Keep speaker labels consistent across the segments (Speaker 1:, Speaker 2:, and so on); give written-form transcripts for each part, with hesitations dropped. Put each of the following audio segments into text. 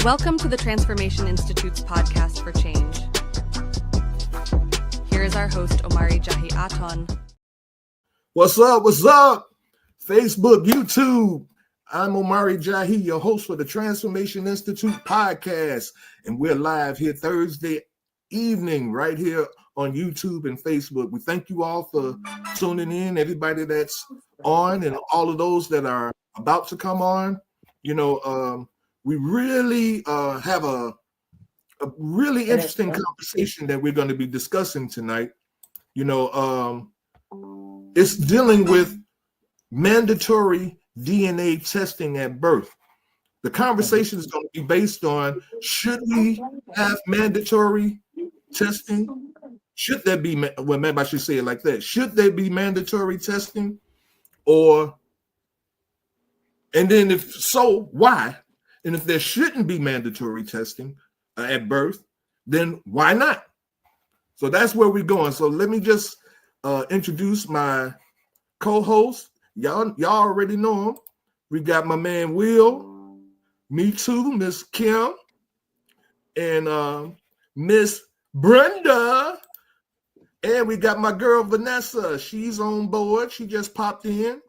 Speaker 1: Welcome to the Transformation Institute's podcast for change. Here is our host, OMARI JAHI Aton.
Speaker 2: What's up? What's up? Facebook, YouTube. I'm OMARI JAHI, your host for the Transformation Institute podcast. And we're live here Thursday evening right here on YouTube and Facebook. We thank you all for tuning in, everybody that's on and all of those that are about to come on. We really have a really interesting conversation that we're going to be discussing tonight. It's dealing with mandatory DNA testing at birth. The conversation is going to be based on, should we have mandatory testing? Should there be, well, maybe I should say it like that. Should there be mandatory testing? And then if so, why? And if there shouldn't be mandatory testing at birth, then why not? So that's where we're going. So let me just introduce my co-host. Y'all already know him. We got my man Will, me too, Miss Kim, and Miss Brenda. And we got my girl Vanessa. She's on board. She just popped in.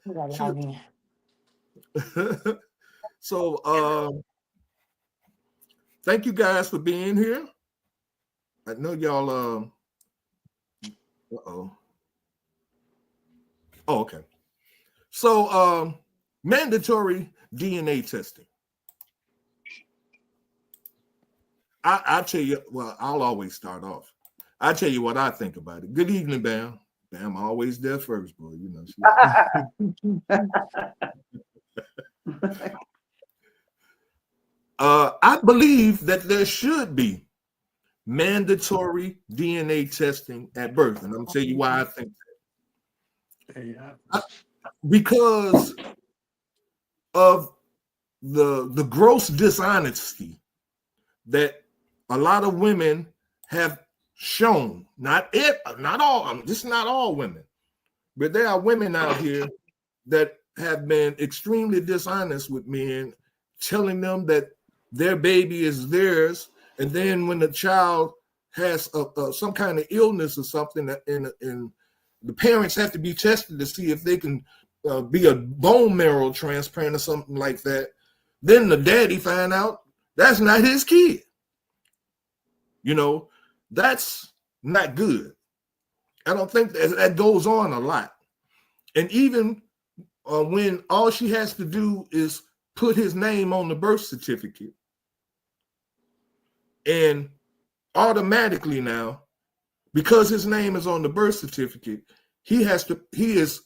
Speaker 2: So thank you guys for being here. I know y'all okay. So mandatory DNA testing. I tell you, well, I'll always start off. I tell you what I think about it. Good evening, Bam. Bam, always there first, boy. You know. I believe that there should be mandatory DNA testing at birth, and I'm gonna tell you why I think that. Because of the gross dishonesty that a lot of women have shown. Not all. This is not all women, but there are women out here that have been extremely dishonest with men, telling them that their baby is theirs, and then when the child has some kind of illness or something, and the parents have to be tested to see if they can be a bone marrow transplant or something like that, then the daddy find out that's not his kid. That's not good. I don't think that goes on a lot. And even when all she has to do is put his name on the birth certificate, and automatically now, because his name is on the birth certificate, he is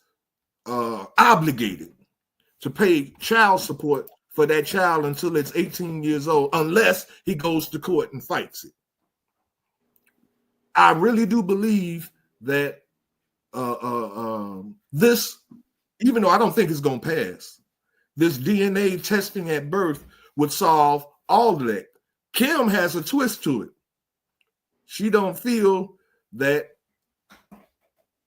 Speaker 2: obligated to pay child support for that child until it's 18 years old, unless he goes to court and fights it. I really do believe that this, even though I don't think it's going to pass, this DNA testing at birth would solve all of that. Kim has a twist to it. She don't feel that,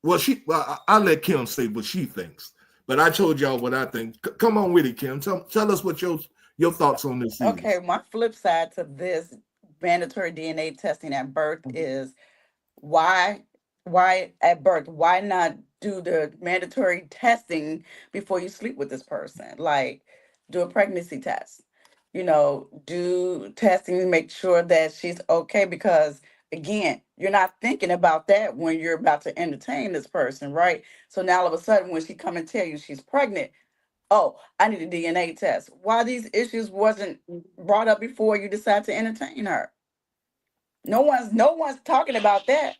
Speaker 2: I'll let Kim say what she thinks, but I told y'all what I think. Come on with it, Kim. Tell us what your thoughts on this is.
Speaker 3: Okay, my flip side to this mandatory DNA testing at birth is why at birth? Why not do the mandatory testing before you sleep with this person? Like, do a pregnancy test. Do testing, make sure that she's okay, because again, you're not thinking about that when you're about to entertain this person, right? So now all of a sudden, when she come and tell you she's pregnant, oh, I need a DNA test. Why these issues wasn't brought up before you decide to entertain her? No one's talking about that.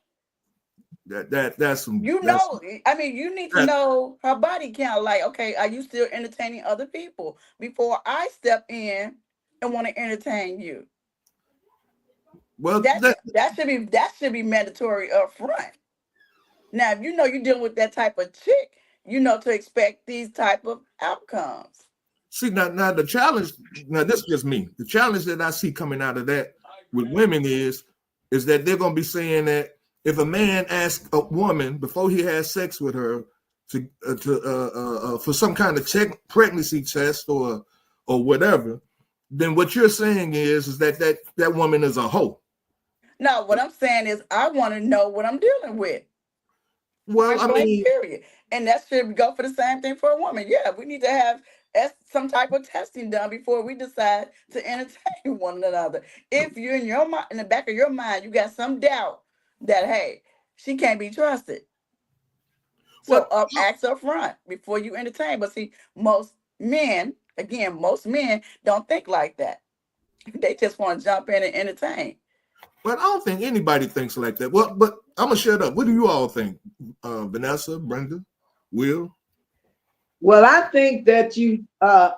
Speaker 2: That's some,
Speaker 3: you need to know her body count. Like, okay, are you still entertaining other people before I step in and want to entertain you? Well, that should be mandatory up front. Now, if you're dealing with that type of chick, to expect these type of outcomes.
Speaker 2: See, now the challenge, this is just me. The challenge that I see coming out of that with women is that they're going to be saying that if a man asks a woman before he has sex with her for some kind of pregnancy test or whatever, then what you're saying is that woman is a hoe.
Speaker 3: No, what I'm saying is I want to know what I'm dealing with.
Speaker 2: Well,
Speaker 3: Point
Speaker 2: I
Speaker 3: blank,
Speaker 2: mean,
Speaker 3: period. And that should go for the same thing for a woman. Yeah, we need to have some type of testing done before we decide to entertain one another. If you're in your mind, in the back of your mind, you got some doubt that hey, she can't be trusted. So
Speaker 2: what
Speaker 3: ask up front before you entertain. But see, most men, again, most men don't think like that. They just want to jump in and entertain.
Speaker 2: But I don't think anybody thinks like that. Well, but I'm gonna shut up. What do you all think? Vanessa, Brenda, Will?
Speaker 4: Well, I think that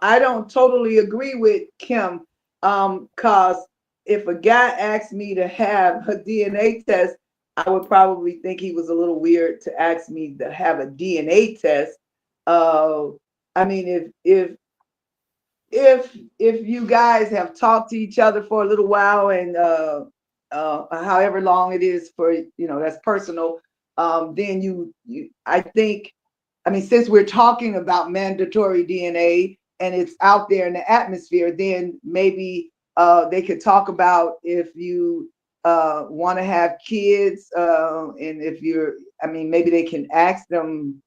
Speaker 4: I don't totally agree with Kim, cause if a guy asked me to have a DNA test, I would probably think he was a little weird to ask me to have a DNA test. Uh, I mean, if you guys have talked to each other for a little while and however long it is for that's personal, then I think, I mean, since we're talking about mandatory DNA and it's out there in the atmosphere, then maybe they could talk about if you want to have kids, and if I mean, maybe they can ask them.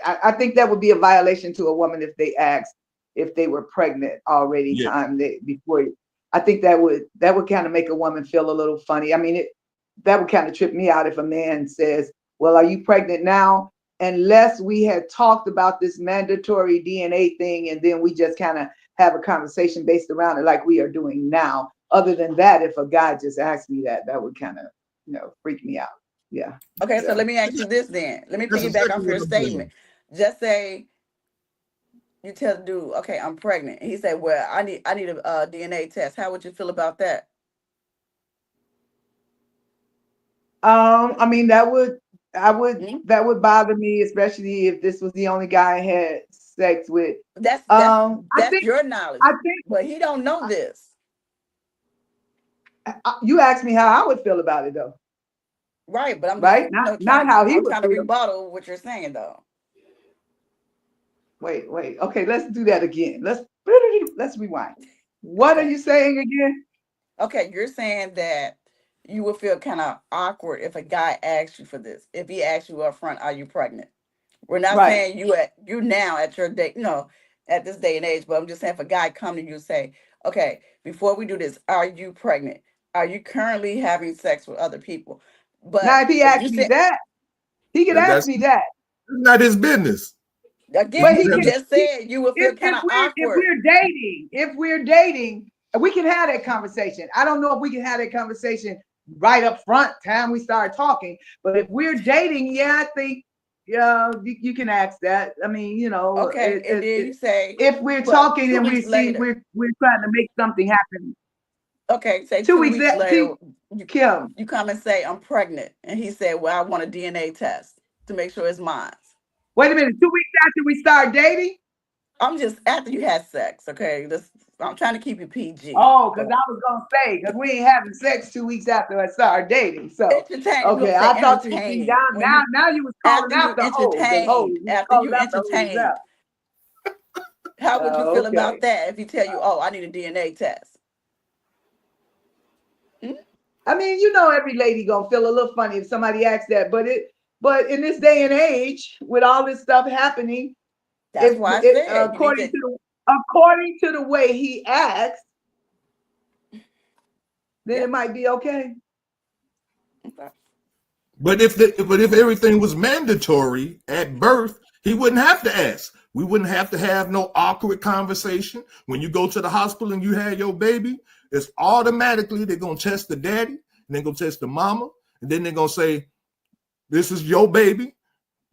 Speaker 4: I think that would be a violation to a woman if they asked if they were pregnant already
Speaker 2: Yeah.
Speaker 4: before. I think that would kind of make a woman feel a little funny. I mean, that would kind of trip me out if a man says, "Well, are you pregnant now?" Unless we had talked about this mandatory DNA thing, and then we just kind of have a conversation based around it like we are doing now. Other than that, if a guy just asked me that, that would kind of, freak me out. Yeah.
Speaker 3: Okay, so
Speaker 4: Yeah.
Speaker 3: let me ask you this then. Let me
Speaker 2: That's
Speaker 3: piggyback
Speaker 2: exactly
Speaker 3: off
Speaker 2: what
Speaker 3: your
Speaker 2: I'm
Speaker 3: statement.
Speaker 2: saying.
Speaker 3: Just say you tell the dude, okay, I'm pregnant. And he said, well, I need a DNA test. How would you feel about that?
Speaker 4: I mean,
Speaker 3: Hmm?
Speaker 4: that would bother me, especially if this was the only guy I had sex with.
Speaker 3: That's
Speaker 4: I
Speaker 3: that's
Speaker 4: think
Speaker 3: your knowledge,
Speaker 4: I think
Speaker 3: but he don't know this,
Speaker 4: you asked me how I would feel about it, though,
Speaker 3: right? But I'm just
Speaker 4: right? Not
Speaker 3: trying to
Speaker 4: how he would feel.
Speaker 3: rebuttal what you're saying though.
Speaker 4: Wait. Okay, let's do that again. Let's rewind. What are
Speaker 3: Okay,
Speaker 4: you saying again?
Speaker 3: okay, you're saying that you would feel kind of awkward if a guy asked you for this. If he asked you up front, are you pregnant? We're not
Speaker 4: Right.
Speaker 3: saying you now at your day, at this day and age, but I'm just saying if a guy come to you and say, okay, before we do this, are you pregnant? Are you currently having sex with other people?
Speaker 4: Now,
Speaker 3: But
Speaker 4: if he
Speaker 3: if
Speaker 4: asked
Speaker 3: you
Speaker 4: me
Speaker 3: said
Speaker 4: that, he could ask
Speaker 2: That's
Speaker 4: me that.
Speaker 2: not his business. He
Speaker 3: again,
Speaker 4: But
Speaker 2: just
Speaker 4: he
Speaker 3: you
Speaker 4: can.
Speaker 2: has
Speaker 3: just said you would feel kind of
Speaker 4: If
Speaker 3: awkward.
Speaker 4: we're dating, we can have that conversation. I don't know if we can have that conversation right up front, time we start talking. But if we're dating, yeah, I think you can ask that. I mean,
Speaker 3: Okay, and then you say,
Speaker 4: if we're
Speaker 3: but
Speaker 4: talking
Speaker 3: two
Speaker 4: and we
Speaker 3: weeks
Speaker 4: see
Speaker 3: later,
Speaker 4: we're trying to make something happen.
Speaker 3: okay, say
Speaker 4: Two
Speaker 3: two
Speaker 4: weeks
Speaker 3: weeks
Speaker 4: that
Speaker 3: later, you
Speaker 4: Kim.
Speaker 3: you come and say I'm pregnant, and he said, well, I want a DNA test to make sure it's mine.
Speaker 4: Wait a minute. 2 weeks after we start dating.
Speaker 3: I'm just after you had sex, okay? I'm trying to keep you PG,
Speaker 4: Oh, because
Speaker 3: but
Speaker 4: I was gonna say, because we ain't having sex 2 weeks after I started dating. So
Speaker 3: entertain. We're
Speaker 4: okay,
Speaker 3: gonna say
Speaker 4: I thought you see
Speaker 3: entertain
Speaker 4: now
Speaker 3: when you
Speaker 4: now you was calling
Speaker 3: after
Speaker 4: out
Speaker 3: you
Speaker 4: the hoes. The hoes.
Speaker 3: entertained.
Speaker 4: You was
Speaker 3: After
Speaker 4: calling
Speaker 3: you
Speaker 4: out the hoes
Speaker 3: entertained,
Speaker 4: out.
Speaker 3: how would you feel
Speaker 4: Okay.
Speaker 3: about that if he tell you, "Oh, I need a DNA test"? Hmm?
Speaker 4: I mean, every lady gonna feel a little funny if somebody asks that, but in this day and age, with all this stuff happening,
Speaker 3: That's
Speaker 4: if
Speaker 3: why I
Speaker 4: it,
Speaker 3: said you need to.
Speaker 4: according to the way he acts, then
Speaker 3: Yeah.
Speaker 4: it might be okay.
Speaker 3: Okay.
Speaker 2: But if everything was mandatory at birth, he wouldn't have to ask. We wouldn't have to have no awkward conversation. When you go to the hospital and you have your baby, it's automatically they're gonna test the daddy, and they're gonna test the mama, and then they're gonna say, this is your baby,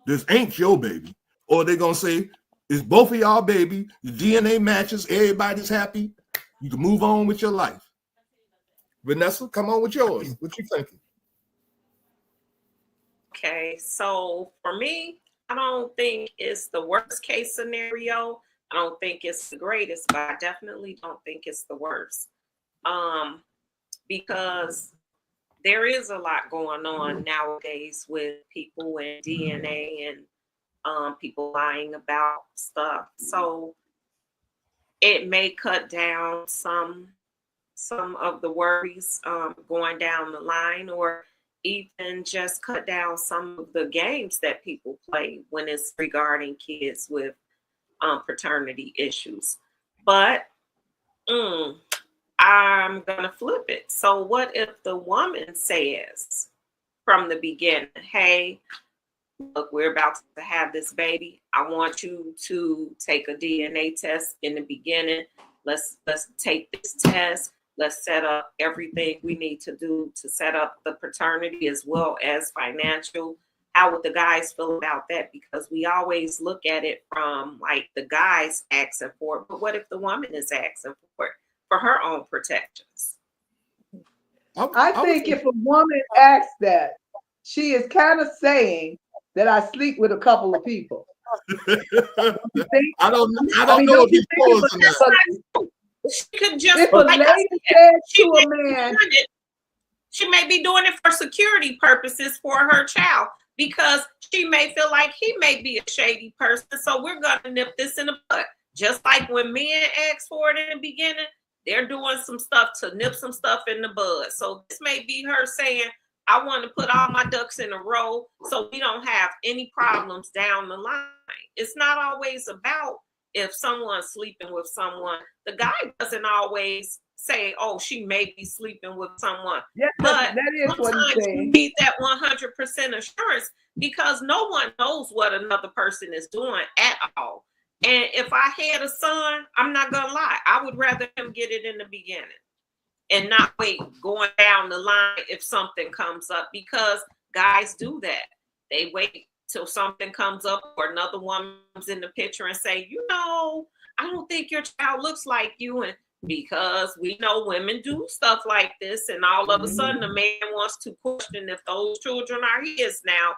Speaker 2: this ain't your baby. Or they're gonna say, it's both of y'all baby, the DNA matches, everybody's happy. You can move on with your life. Vanessa, come on with yours. What you thinking?
Speaker 5: Okay, so for me, I don't think it's the worst case scenario. I don't think it's the greatest, but I definitely don't think it's the worst. Um, because there is a lot going on nowadays with people and DNA and people lying about stuff. So it may cut down some of the worries going down the line, or even just cut down some of the games that people play when it's regarding kids with paternity issues. But I'm gonna flip it. So what if the woman says from the beginning, hey, look, we're about to have this baby. I want you to take a DNA test in the beginning. Let's take this test. Let's set up everything we need to do to set up the paternity as well as financial. How would the guys feel about that? Because we always look at it from like the guys asking for it, but what if the woman is asking for it for her own protections?
Speaker 4: I think if a woman asks that, she is kind of saying that I sleep with a couple of people.
Speaker 2: I don't know if he's close or not.
Speaker 5: She could just,
Speaker 4: if a lady says to a man,
Speaker 5: she may be doing it for security purposes for her child, because she may feel like he may be a shady person. So we're gonna nip this in the bud. Just like when men ask for it in the beginning, they're doing some stuff to nip some stuff in the bud. So this may be her saying, I want to put all my ducks in a row so we don't have any problems down the line. It's not always about if someone's sleeping with someone. The guy doesn't always say, oh, she may be sleeping with someone.
Speaker 4: Yeah,
Speaker 5: but
Speaker 4: that is what he's saying.
Speaker 5: You need that 100% assurance, because no one knows what another person is doing at all. And if I had a son, I'm not going to lie, I would rather him get it in the beginning and not wait going down the line if something comes up, because guys do that. They wait till something comes up or another woman's in the picture and say, you know, I don't think your child looks like you. And because we know women do stuff like this, and all of a sudden a man wants to question if those children are his. Now,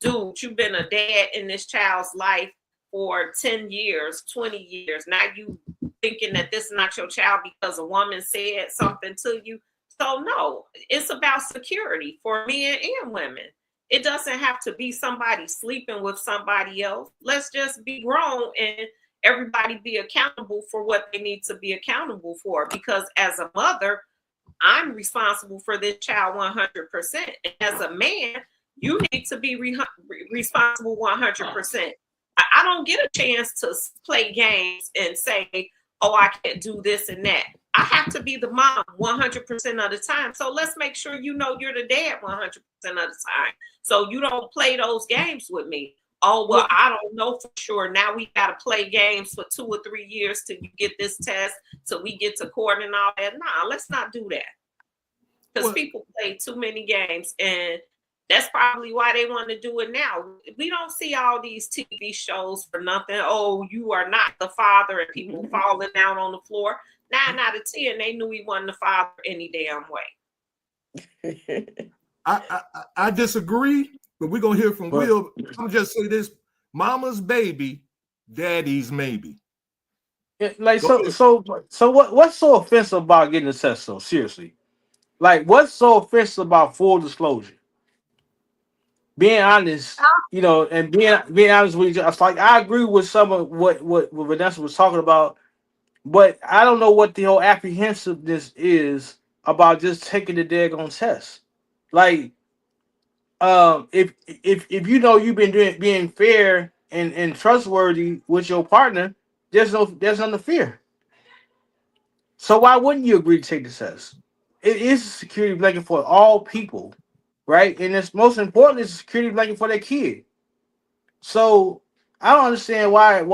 Speaker 5: dude, you've been a dad in this child's life for 10 years, 20 years. Now you thinking that this is not your child because a woman said something to you. So no, it's about security for men and women. It doesn't have to be somebody sleeping with somebody else. Let's just be grown and everybody be accountable for what they need to be accountable for. Because as a mother, I'm responsible for this child 100%. And as a man, you need to be responsible 100%. I don't get a chance to play games and say, oh, I can't do this and that. I have to be the mom 100% of the time. So let's make sure you know you're the dad 100% of the time. So you don't play those games with me. Oh, well, I don't know for sure. Now we got to play games for 2 or 3 years till you get this test, till we get to court and all that. Nah, let's not do that. Because people play too many games, and that's probably why they want to do it now. We don't see all these TV shows for nothing. Oh, you are not the father, and people falling down on the floor. 9 out of 10, they knew he wasn't the father any damn way.
Speaker 2: I disagree, but we're gonna hear from Will. I'm just say this: mama's baby, daddy's maybe.
Speaker 6: Like so what's so offensive about getting a test? So seriously, like what's so offensive about full disclosure? Being honest, you know, and being honest with you, like I agree with some of what Vanessa was talking about, but I don't know what the whole apprehensiveness is about just taking the daggone test. Like, if you know you've been being fair and trustworthy with your partner, there's nothing to fear. So why wouldn't you agree to take the test? It is a security blanket for all people, right? And it's most important, it's a security blanket for their kid. So I don't understand why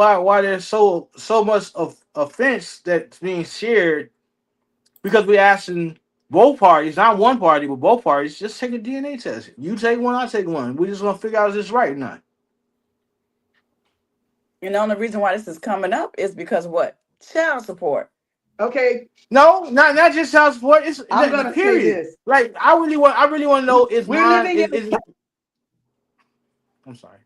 Speaker 6: there's so much of offense that's being shared, because we're asking both parties, not one party, but both parties, just take a DNA test. You take one, I take one. We just want to figure out if it's right or not.
Speaker 3: And the only reason why this is coming up is because what? Child support.
Speaker 4: Okay.
Speaker 6: No, not just child support. It's
Speaker 4: I'm gonna say this.
Speaker 6: Like I really want to know is
Speaker 4: We're
Speaker 6: mine.
Speaker 4: living in
Speaker 6: I'm sorry.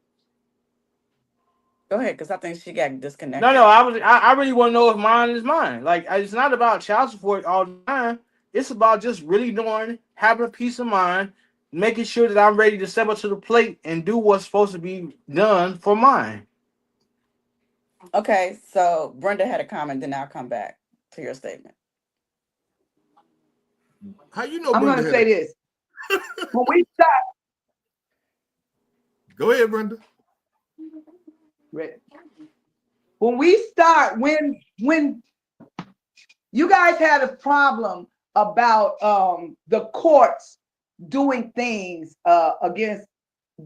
Speaker 3: Go ahead, because I think she got disconnected.
Speaker 6: No, I really want to know if mine is mine. Like it's not about child support all the time. It's about just really knowing, having a peace of mind, making sure that I'm ready to step up to the plate and do what's supposed to be done for mine.
Speaker 3: Okay, so Brenda had a comment, then I'll come back to your statement.
Speaker 2: How you know
Speaker 4: I'm
Speaker 2: Brenda
Speaker 4: going to
Speaker 2: had
Speaker 4: say
Speaker 2: a...
Speaker 4: this. When we start,
Speaker 2: Go ahead, Brenda.
Speaker 4: when you guys had a problem about the courts doing things against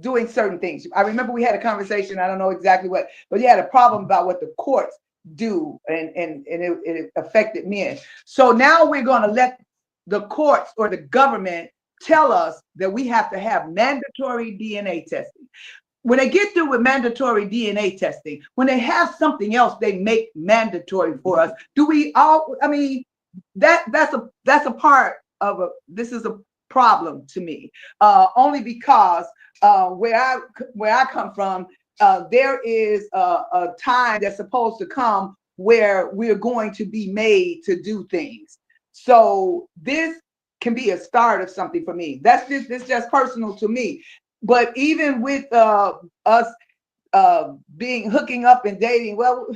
Speaker 4: doing certain things. I remember we had a conversation, I don't know exactly what, but you had a problem about what the courts do, and it affected men. So now we're going to let the courts or the government tell us that we have to have mandatory DNA testing. When they get through with mandatory DNA testing, when they have something else they make mandatory for us, do we all, I mean, that's a part of this is a problem to me, only because where I come from, there is a time that's supposed to come where we're going to be made to do things. So this can be a start of something for me. That's just personal to me. But even with us being hooking up and dating, well,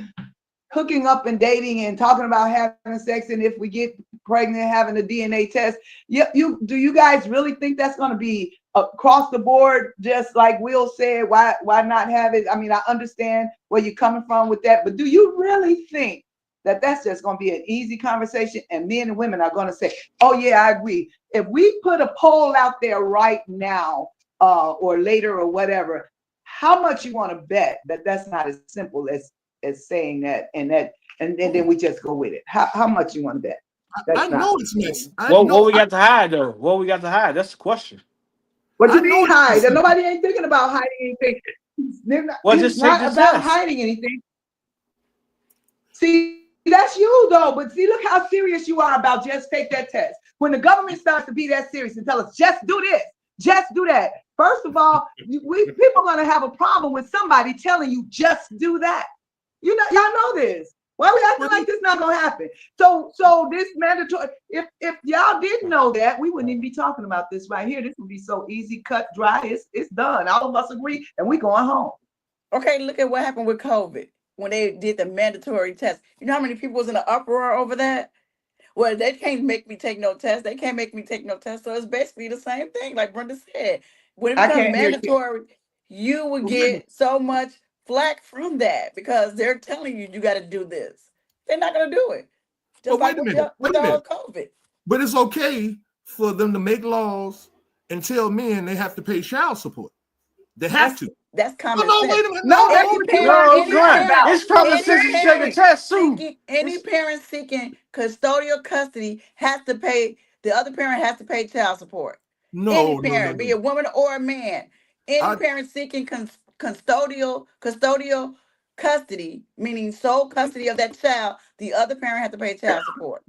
Speaker 4: hooking up and dating and talking about having sex, and if we get pregnant, having a DNA test. Do you guys really think that's going to be across the board, just like Will said? Why not have it? I mean, I understand where you're coming from with that, but do you really think that that's just going to be an easy conversation and men and women are going to say, oh yeah, I agree? If we put a poll out there right now or later or whatever, how much you want to bet that that's not as simple as saying that and then we just go with it? How much you want to bet?
Speaker 2: I know it's messy.
Speaker 6: What we got to hide though? What we got to hide? That's the question.
Speaker 4: What you
Speaker 2: I know
Speaker 4: mean hide?
Speaker 2: it's
Speaker 4: Nobody ain't thinking about hiding anything.
Speaker 6: Well,
Speaker 4: It's
Speaker 6: just take
Speaker 4: not
Speaker 6: the
Speaker 4: about
Speaker 6: test.
Speaker 4: hiding anything. See, that's you though. But see, look how serious you are about just take that test. When the government starts to be that serious and tell us just do this, just do that. First of all, people are gonna have a problem with somebody telling you just do that. You know, y'all know this. Why we acting like this not gonna happen? So this mandatory. If y'all didn't know that, we wouldn't even be talking about this right here. This would be so easy, cut, dry. It's done. All of us agree, and we going home.
Speaker 3: Okay, look at what happened with COVID when they did the mandatory test. You know how many people was in an uproar over that? Well, they can't make me take no test. They can't make me take no test. So it's basically the same thing, like Brenda said. When it
Speaker 4: I
Speaker 3: becomes
Speaker 4: can't hear you.
Speaker 3: mandatory, you would get so much flack from that because they're telling you you got to do this. They're not going to do it. Just
Speaker 2: But
Speaker 3: like
Speaker 2: wait a minute.
Speaker 3: with
Speaker 2: Wait a
Speaker 3: all
Speaker 2: minute.
Speaker 3: COVID.
Speaker 2: But it's okay for them to make laws and tell men they have to pay child support. They have to.
Speaker 3: That's common
Speaker 2: No,
Speaker 3: sense.
Speaker 2: wait a minute.
Speaker 4: No,
Speaker 2: No,
Speaker 4: that's
Speaker 3: Any
Speaker 4: what you
Speaker 3: parent,
Speaker 6: No,
Speaker 3: any
Speaker 6: Grant.
Speaker 3: parent,
Speaker 6: It's common
Speaker 3: any
Speaker 6: sense to take a
Speaker 3: parent
Speaker 6: test too.
Speaker 3: seeking, any parent seeking custodial custody has to pay. The other parent has to pay child support. Any
Speaker 2: no,
Speaker 3: parent, be a woman or a man, any parent seeking custodial custody, meaning sole custody of that child, the other parent has to pay child support.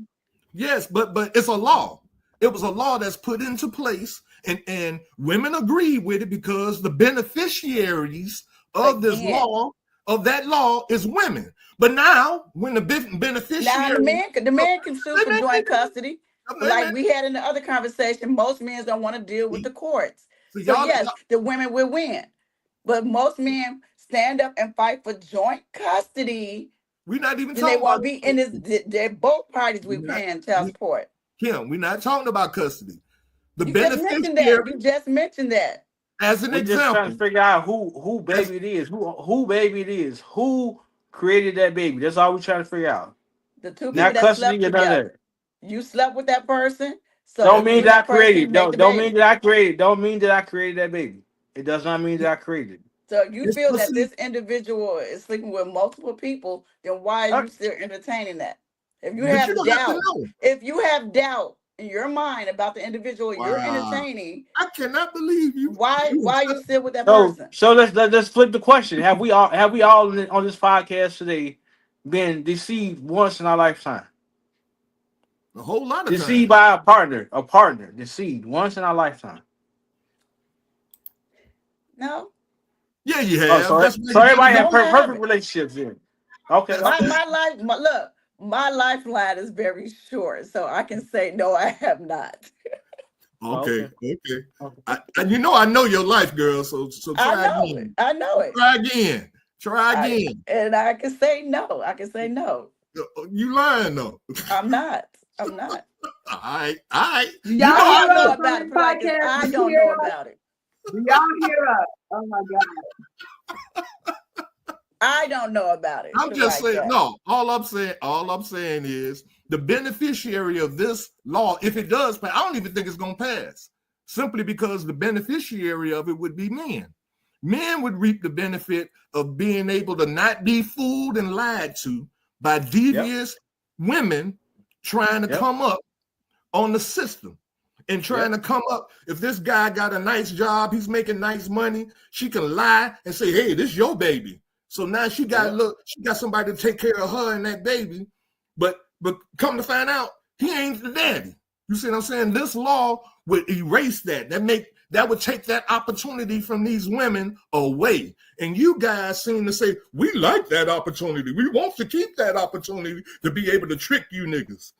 Speaker 2: Yes, but it's a law. It was a law that's put into place, and women agree with it because the beneficiaries of this law, of that law, is women. But now, when the beneficiary,
Speaker 3: now the man can sue for joint custody. But like we had in the other conversation, most men don't want to deal with the courts. So yes, the women will win. But most men stand up and fight for joint custody.
Speaker 2: We're not even
Speaker 3: talking they won't
Speaker 2: about
Speaker 3: be in this. They're both parties we paying child support.
Speaker 2: Kim, we're not talking about custody. The
Speaker 3: You
Speaker 2: beneficiary.
Speaker 3: You just mentioned that.
Speaker 2: As an
Speaker 6: We're
Speaker 2: example,
Speaker 6: just trying to figure out who baby it is, who baby it is, who created that baby. That's all we're trying to figure out.
Speaker 3: The two people
Speaker 6: Not
Speaker 3: that
Speaker 6: custody
Speaker 3: slept
Speaker 6: or none of
Speaker 3: together.
Speaker 6: that.
Speaker 3: You slept with that person, so
Speaker 6: Don't mean that I created.
Speaker 3: Don't
Speaker 6: Mean that I created. Don't mean that I created that baby. It does not mean that I created it.
Speaker 3: So you feel that this individual is sleeping with multiple people, then why are you still entertaining that? If you have doubt, in your mind about the individual you're entertaining,
Speaker 2: I cannot believe you.
Speaker 3: Why you still with that person?
Speaker 6: So let's flip the question. Have we all on this podcast today been deceived once in our lifetime?
Speaker 2: A whole lot of
Speaker 6: deceived
Speaker 2: time.
Speaker 6: by a partner, deceived once in our lifetime.
Speaker 3: No.
Speaker 2: Yeah, you have.
Speaker 6: So everybody have perfect relationships then. Okay.
Speaker 3: My lifeline is very short, so I can say no, I have not.
Speaker 2: Okay. And you know I know your life, girl. So try again.
Speaker 3: I know it.
Speaker 2: Try again. Try again.
Speaker 3: And I can say no. I can say no.
Speaker 2: You lying though.
Speaker 3: I'm not. I'm not.
Speaker 2: All right. You
Speaker 4: Y'all
Speaker 2: know
Speaker 3: I
Speaker 2: I
Speaker 3: don't know
Speaker 2: know.
Speaker 3: about it. Put it like this.
Speaker 4: Podcast,
Speaker 3: I
Speaker 4: you
Speaker 3: don't
Speaker 4: hear
Speaker 3: know
Speaker 4: us?
Speaker 3: about it.
Speaker 4: Do y'all hear us? Oh my God.
Speaker 3: I don't know about it.
Speaker 2: I'm
Speaker 3: Put it
Speaker 2: just
Speaker 3: like
Speaker 2: saying,
Speaker 3: that.
Speaker 2: no, all I'm saying is the beneficiary of this law, if it does pass, I don't even think it's gonna pass. Simply because the beneficiary of it would be men. Men would reap the benefit of being able to not be fooled and lied to by devious women trying to come up on the system and trying to come up. If this guy got a nice job, he's making nice money, she can lie and say, hey, this is your baby. So now she got she got somebody to take care of her and that baby, but come to find out, he ain't the daddy. You see what I'm saying? This law would erase that. That would take that opportunity from these women away. And you guys seem to say, we like that opportunity. We want to keep that opportunity to be able to trick you niggas.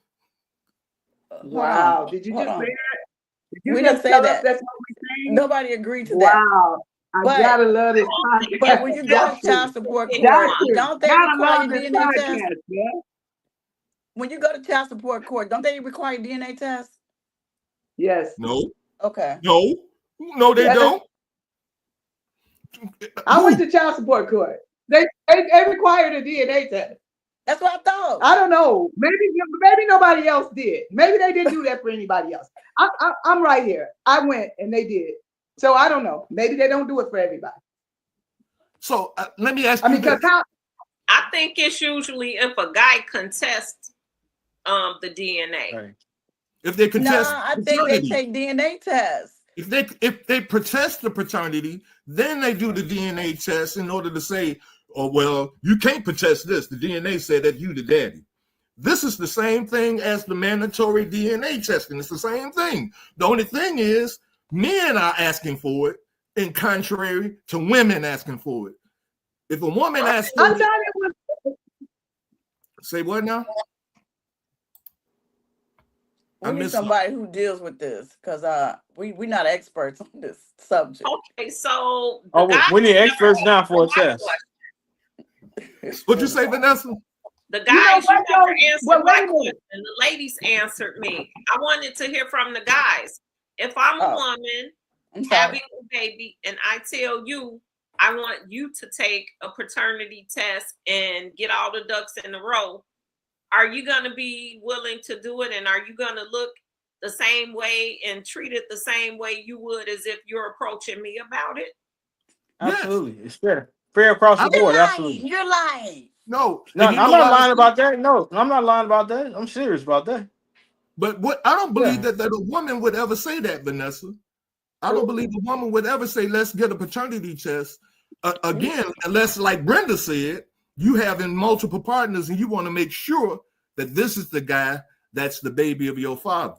Speaker 4: Wow. Did you just say that? Did you
Speaker 3: We
Speaker 4: just
Speaker 3: didn't say
Speaker 4: tell us
Speaker 3: that.
Speaker 4: that's what we're saying?
Speaker 3: Nobody agreed to that.
Speaker 4: Wow. I
Speaker 3: But-
Speaker 4: gotta love this
Speaker 3: But
Speaker 4: podcast.
Speaker 3: when you go to child support court,
Speaker 4: Doctor,
Speaker 3: don't they
Speaker 4: gotta
Speaker 3: require
Speaker 4: love this
Speaker 3: DNA test?
Speaker 4: podcast, man.
Speaker 3: When you go to child support court, don't they require DNA tests?
Speaker 4: Yes.
Speaker 2: No,
Speaker 3: Okay.
Speaker 2: no, they
Speaker 4: Yes.
Speaker 2: don't.
Speaker 4: I went to child support court. They required a DNA test.
Speaker 3: That's what I thought.
Speaker 4: I don't know. Maybe nobody else did. Maybe they didn't do that for anybody else. I'm right here. I went and they did. So I don't know. Maybe they don't do it for everybody.
Speaker 2: So let me ask you
Speaker 4: because
Speaker 2: this.
Speaker 5: I think it's usually if a guy contests the DNA.
Speaker 6: Right.
Speaker 2: If they contest,
Speaker 3: I think they take DNA tests.
Speaker 2: If they protest the paternity, then they do the DNA test in order to say, oh, well, you can't protest this. The DNA said that you the daddy. This is the same thing as the mandatory DNA testing. It's the same thing. The only thing is men are asking for it in contrary to women asking for it. If a woman asks for it, say what now?
Speaker 3: We need somebody who deals with this because we're not experts on this subject.
Speaker 5: Okay, so
Speaker 6: we need experts now for a test.
Speaker 2: What'd you say, Vanessa?
Speaker 5: The guys never answered my question. The ladies answered me. I wanted to hear from the guys. If I'm a woman having a baby and I tell you I want you to take a paternity test and get all the ducks in a row, are you going to be willing to do it? And are you going to look the same way and treat it the same way you would as if you're approaching me about it?
Speaker 6: Absolutely. It's fair. Fair across the board. Absolutely.
Speaker 3: You're lying.
Speaker 2: No,
Speaker 6: I'm not lying about that. No, I'm not lying about that. I'm serious about that.
Speaker 2: But what I don't believe that a woman would ever say that, Vanessa. I don't believe a woman would ever say, let's get a paternity test. Again, unless, like Brenda said, you having multiple partners and you want to make sure that this is the guy that's the baby of your father.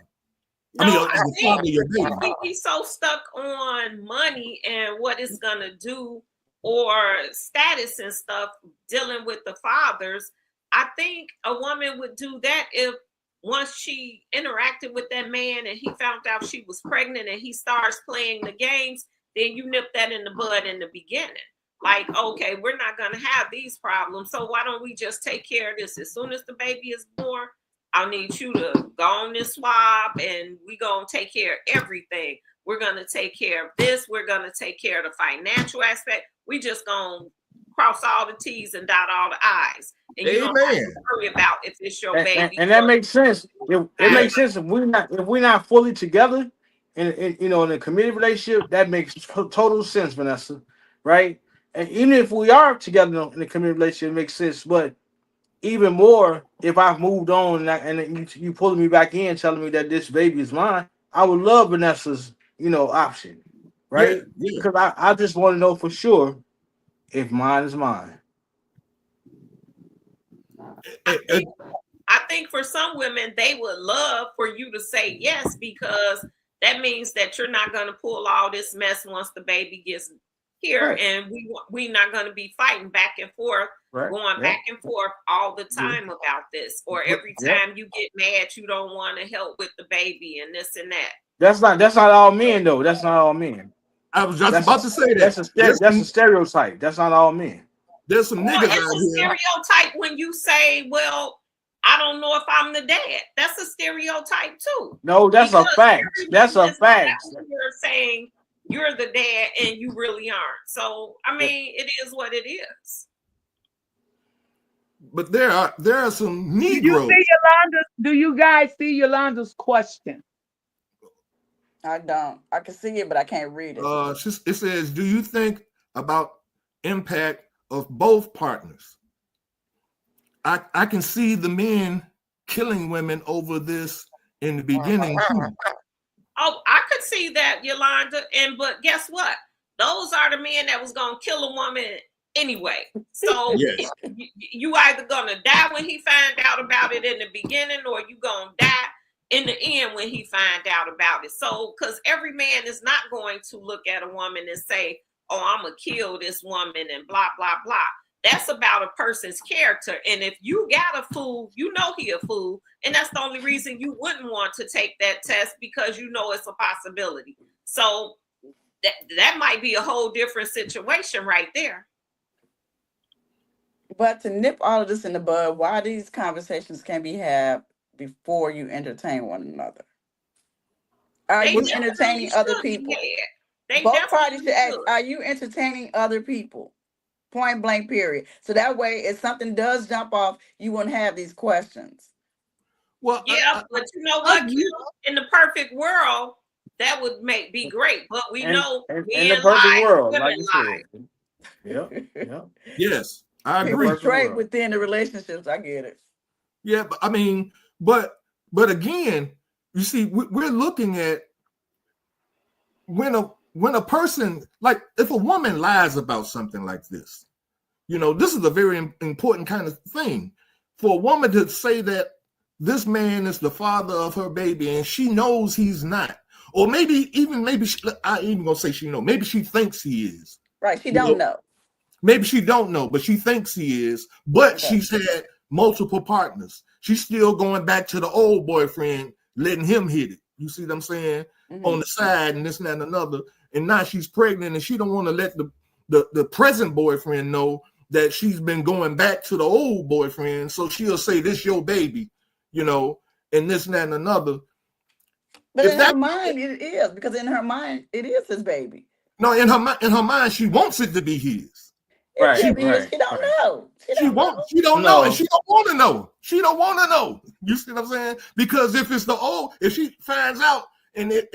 Speaker 5: No,
Speaker 2: the father of your baby.
Speaker 5: I think he's so stuck on money and what it's gonna do or status and stuff dealing with the fathers. I think a woman would do that if once she interacted with that man and he found out she was pregnant and he starts playing the games, then you nip that in the bud in the beginning. Like, okay, we're not going to have these problems. So why don't we just take care of this? As soon as the baby is born, I'll need you to go on this swab and we're going to take care of everything. We're going to take care of this. We're going to take care of the financial aspect. We just going to cross all the T's and dot all the I's. And you don't have to worry about if it's your baby.
Speaker 6: And that makes sense. It makes sense if we're not fully together in a committed relationship. That makes total sense, Vanessa. Right? And even if we are together in a committed relationship, it makes sense. But even more, if I've moved on and you pulling me back in, telling me that this baby is mine, I would love Vanessa's, option, right?
Speaker 2: Yeah.
Speaker 6: Because I just want to know for sure if mine is mine.
Speaker 5: I think for some women, they would love for you to say yes, because that means that you're not going to pull all this mess once the baby gets here, right. And we're not going to be fighting back and forth, right. Going back and forth all the time about this, or every time you get mad, you don't want to help with the baby and this and that.
Speaker 6: That's not all men though. That's not all men.
Speaker 2: I was just about to say that.
Speaker 6: That's a stereotype. That's not all men.
Speaker 2: there's some
Speaker 5: Well,
Speaker 2: niggas
Speaker 5: it's
Speaker 2: out
Speaker 5: a
Speaker 2: here.
Speaker 5: stereotype when you say, well, I don't know if I'm the dad. That's a stereotype too.
Speaker 6: No, that's a
Speaker 5: Because
Speaker 6: fact. That's a
Speaker 5: everyone is not
Speaker 6: fact.
Speaker 5: out here saying you're the dad and you really aren't. So, I mean, it is what it is.
Speaker 2: But there are some
Speaker 4: Do you
Speaker 2: Negroes.
Speaker 4: see Yolanda's? Do you guys see Yolanda's question?
Speaker 3: I don't. I can see it, but I can't read it.
Speaker 2: It says, do you think about impact of both partners? I can see the men killing women over this in the beginning too.
Speaker 5: Oh, I could see that, Yolanda. But guess what? Those are the men that was gonna kill a woman anyway. So
Speaker 2: Yes.
Speaker 5: you either gonna die when he find out about it in the beginning, or you gonna die in the end when he find out about it. So, because every man is not going to look at a woman and say, "Oh, I'm gonna kill this woman," and blah blah blah. That's about a person's character. And if you got a fool, you know he a fool. And that's the only reason you wouldn't want to take that test, because you know it's a possibility. So that might be a whole different situation right there.
Speaker 3: But to nip all of this in the bud, why these conversations can be had before you entertain one another? Are
Speaker 5: They
Speaker 3: you
Speaker 5: definitely
Speaker 3: entertaining other
Speaker 5: should be
Speaker 3: people?
Speaker 5: had. They
Speaker 3: Both
Speaker 5: definitely
Speaker 3: parties should ask,
Speaker 5: should.
Speaker 3: are you entertaining other people? Point blank, period. So that way, if something does jump off, you won't have these questions.
Speaker 2: Well,
Speaker 5: Yeah, but you know what, Q? In the perfect world, that would be great. But we know
Speaker 6: in
Speaker 5: men
Speaker 6: the perfect
Speaker 5: lie,
Speaker 6: world,
Speaker 5: women
Speaker 6: like you
Speaker 5: lie.
Speaker 6: said. Yep.
Speaker 2: yes, I
Speaker 3: It
Speaker 2: agree.
Speaker 3: was straight within the relationships. I get it.
Speaker 2: Yeah, but I mean, but again, you see, we're looking at when a person, like, if a woman lies about something like this, this is a very important kind of thing for a woman to say that this man is the father of her baby and she knows he's not, or maybe I even gonna say maybe she thinks he is.
Speaker 3: Right? She don't know.
Speaker 2: Maybe she don't know, but she thinks he is. But
Speaker 3: Okay.
Speaker 2: she's had multiple partners. She's still going back to the old boyfriend, letting him hit it. You see what I'm saying?
Speaker 3: Mm-hmm.
Speaker 2: On the side and this and that and another. And now she's pregnant and she don't want to let the present boyfriend know that she's been going back to the old boyfriend. So she'll say, this your baby, and this and that and another.
Speaker 3: But in her mind, it is, because in her mind, it is his baby.
Speaker 2: No, in her mind, she wants it to be his.
Speaker 6: Right.
Speaker 3: She don't know.
Speaker 2: She don't know, and she don't want to know. She don't want to know. You see what I'm saying? Because if she finds out and it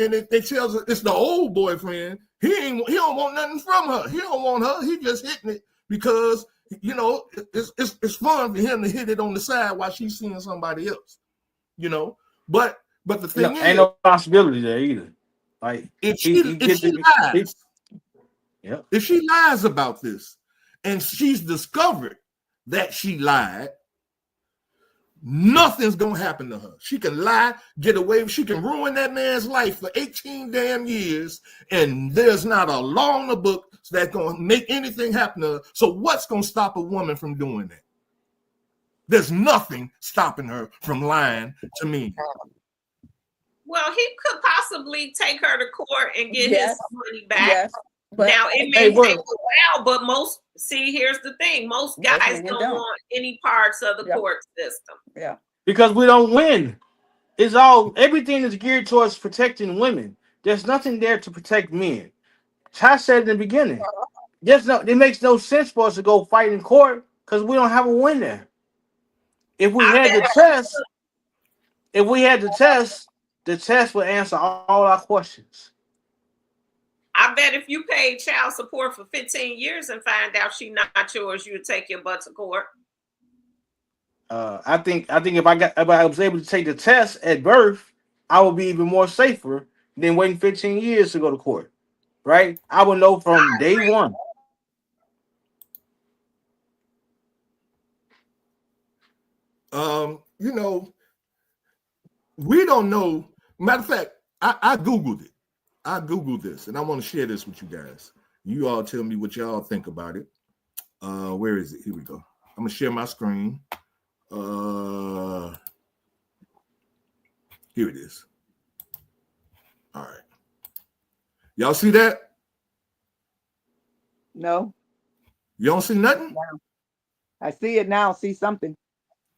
Speaker 2: tells her it's the old boyfriend, he don't want nothing from her. He don't want her. He just hitting it because it's fun for him to hit it on the side while she's seeing somebody else. But the thing is,
Speaker 6: ain't no possibility there either. Like
Speaker 2: if she lies, if she lies about this, and she's discovered that she lied, nothing's gonna happen to her. She can lie, get away, she can ruin that man's life for 18 damn years, and there's not a law in the book that's gonna make anything happen to her. So what's gonna stop a woman from doing that? There's nothing stopping her from lying to me.
Speaker 5: Well, he could possibly take her to court and get his money back.
Speaker 3: Yes. But
Speaker 5: now it may take a while, but here's the thing: most guys don't want any parts of the court system.
Speaker 3: Yeah,
Speaker 6: because we don't win. Everything is geared towards protecting women. There's nothing there to protect men. I said in the beginning, it makes no sense for us to go fight in court because we don't have a win there. If we had the test would answer all our questions.
Speaker 5: I bet if you paid child support for 15 years and find out she's not yours, you would take your butt to court.
Speaker 6: I think if I was able to take the test at birth, I would be even more safer than waiting 15 years to go to court. Right? I would know from day one.
Speaker 2: We don't know. Matter of fact, I Googled it. I Googled this, and I want to share this with you guys. You all tell me what y'all think about it. Where is it? Here we go. I'm going to share my screen. Here it is. All right. Y'all see that?
Speaker 4: No.
Speaker 2: You don't see nothing?
Speaker 4: I see it now. See something.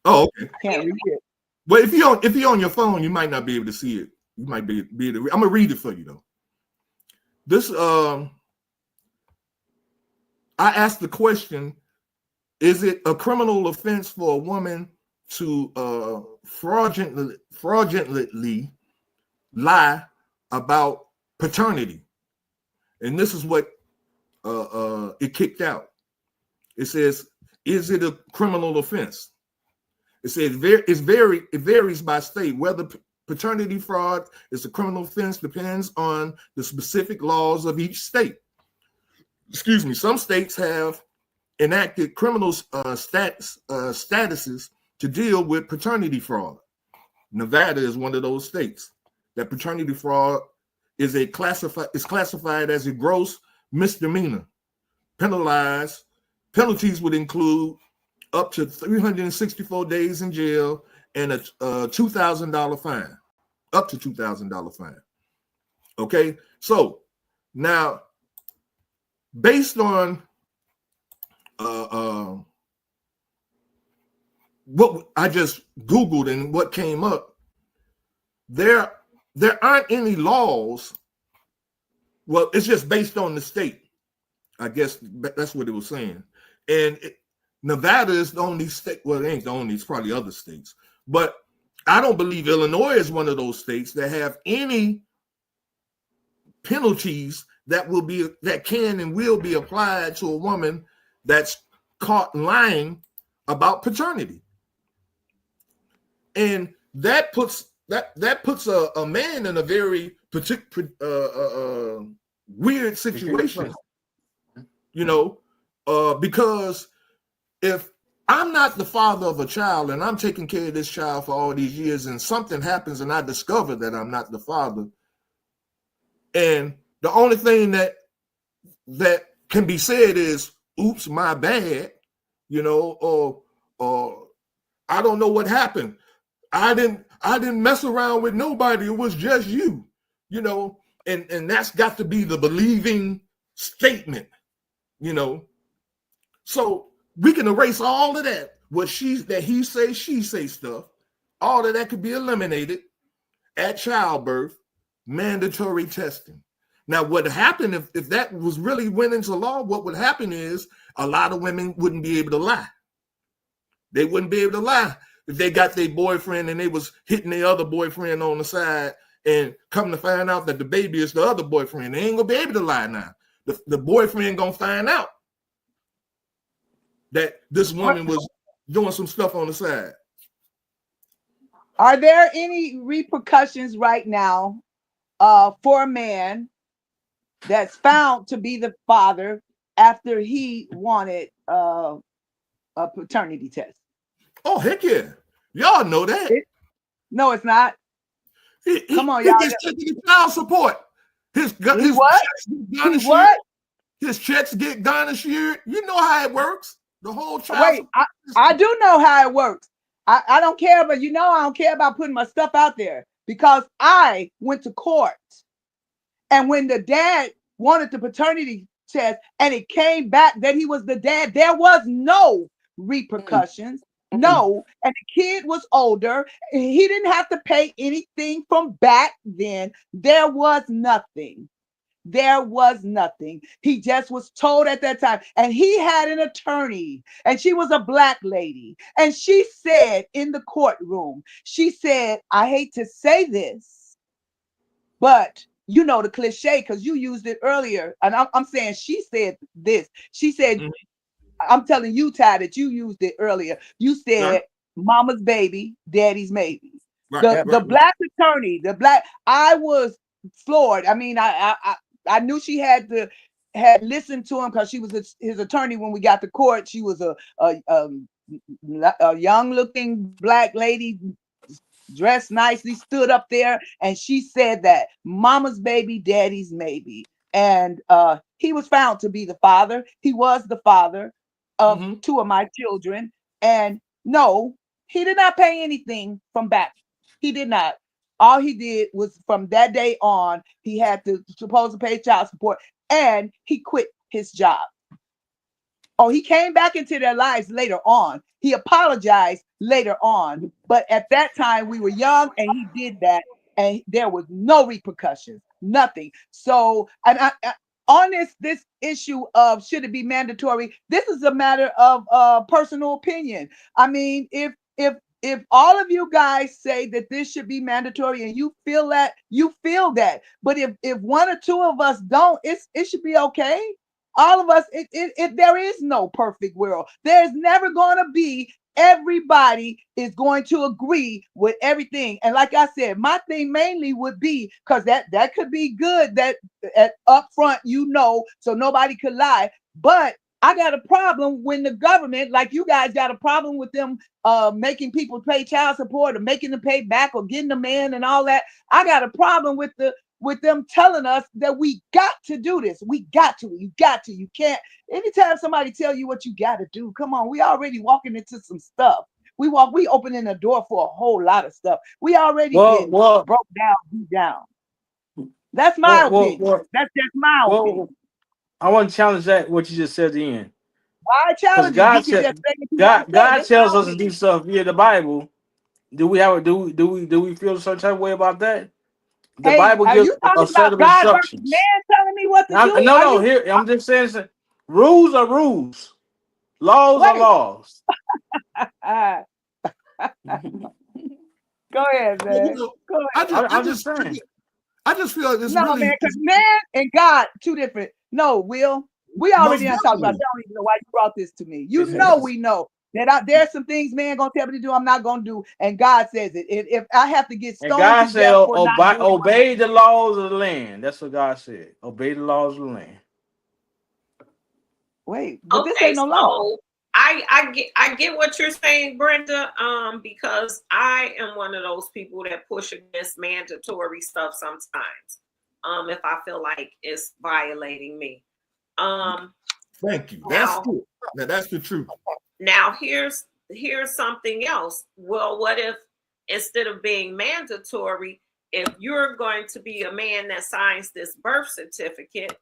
Speaker 2: Oh, okay.
Speaker 4: Can't read it.
Speaker 2: Well, if you're on your phone, you might not be able to see it. You might be able to. I'm gonna read it for you though. This I asked the question: is it a criminal offense for a woman to fraudulently lie about paternity? And this is what it kicked out. It says, is it a criminal offense? It says it varies by state. Whether paternity fraud is a criminal offense depends on the specific laws of each state. Excuse me. Some states have enacted criminal statuses to deal with paternity fraud. Nevada is one of those states that paternity fraud is classified as a gross misdemeanor. Penalties would include up to 364 days in jail and a $2,000 fine, up to $2,000 fine. Okay, so now based on what I just Googled and what came up, there aren't any laws. Well, it's just based on the state. I guess that's what it was saying. And Nevada is the only state. Well, it ain't the only. It's probably other states. But I don't believe Illinois is one of those states that have any penalties that can and will be applied to a woman that's caught lying about paternity. And that puts a man in a very weird situation, because if I'm not the father of a child and I'm taking care of this child for all these years and something happens and I discover that I'm not the father, and the only thing that can be said is, oops, my bad, or I don't know what happened. I didn't mess around with nobody. It was just you, and that's got to be the believing statement, So we can erase all of that. He say, she say stuff. All of that could be eliminated at childbirth, mandatory testing. Now, what happened if that was really went into law, what would happen is a lot of women wouldn't be able to lie. They wouldn't be able to lie if they got their boyfriend and they was hitting their other boyfriend on the side and come to find out that the baby is the other boyfriend. They ain't gonna be able to lie now. The boyfriend gonna find out that this woman was doing some stuff on the side.
Speaker 4: Are there any repercussions right now for a man that's found to be the father after he wanted a paternity test?
Speaker 2: Oh, heck yeah. Y'all know that.
Speaker 4: No, it's not. Come on,
Speaker 2: he
Speaker 4: y'all.
Speaker 2: gets taken child support. His checks get garnished here. You know how it works. The whole child.
Speaker 4: Wait, I do know how it works. I don't care, but I don't care about putting my stuff out there because I went to court. And when the dad wanted the paternity test and it came back that he was the dad, there was no repercussions. No. And the kid was older. He didn't have to pay anything from back then. There was nothing. There was nothing. He just was told at that time. And he had an attorney, and she was a Black lady. And she said in the courtroom, she said, I hate to say this, but you know the cliche because you used it earlier. And I'm saying she said this. She said, I'm telling you, Ty, that you used it earlier. You said, mama's baby, daddy's maybe. The Black attorney, I was floored. I mean, I knew she had listened to him because she was his attorney when we got to court. She was a young looking Black lady, dressed nicely, stood up there, and she said that mama's baby, daddy's maybe. And he was found to be the father. He was the father of two of my children. And no, he did not pay anything from back. He did not. All he did was from that day on, he had to supposed to pay child support, and he quit his job. Oh, he came back into their lives later on. He apologized later on. But at that time, we were young and he did that. And there was no repercussions, nothing. So, on this issue of should it be mandatory, this is a matter of personal opinion. I mean, if all of you guys say that this should be mandatory and you feel that, you feel that. But if one or two of us don't, it should be okay. All of us, there is no perfect world. There's never going to be. Everybody is going to agree with everything. And like I said, my thing mainly would be, because that could be good, that at up front, so nobody could lie. But I got a problem when the government, like you guys got a problem with them making people pay child support or making them pay back or getting them in and all that. I got a problem with them telling us that we got to do this. You can't. Anytime somebody tell you what you got to do, come on, we already walking into some stuff. We opening the door for a whole lot of stuff. We already been broke down, beat down. That's my opinion. That's just my opinion.
Speaker 6: I want to challenge that what you just said at the end.
Speaker 4: Why challenge it?
Speaker 6: God tells us to do stuff via the Bible. Do we feel a certain type of way about that? The Bible gives a set of instructions.
Speaker 4: Man telling me what to do.
Speaker 6: No. Here I'm just saying, rules are rules, laws are laws.
Speaker 4: Go ahead, man. Go ahead.
Speaker 2: I'm just saying. I just feel like this.
Speaker 4: No, man, because man and God, two different. No, Will. We already talked about. I don't even know why you brought this to me. We know that there's some things man gonna tell me to do, I'm not gonna do, and God says it. If I have to get stoned,
Speaker 6: God said, obey the laws of the land. That's what God said. Obey the laws of the land.
Speaker 4: Wait, but this ain't no law.
Speaker 5: I get what you're saying, Brenda. Because I am one of those people that push against mandatory stuff sometimes. If I feel like it's violating me.
Speaker 2: Thank you. That's good. Now that's the truth.
Speaker 5: Now here's something else. Well, what if instead of being mandatory, if you're going to be a man that signs this birth certificate,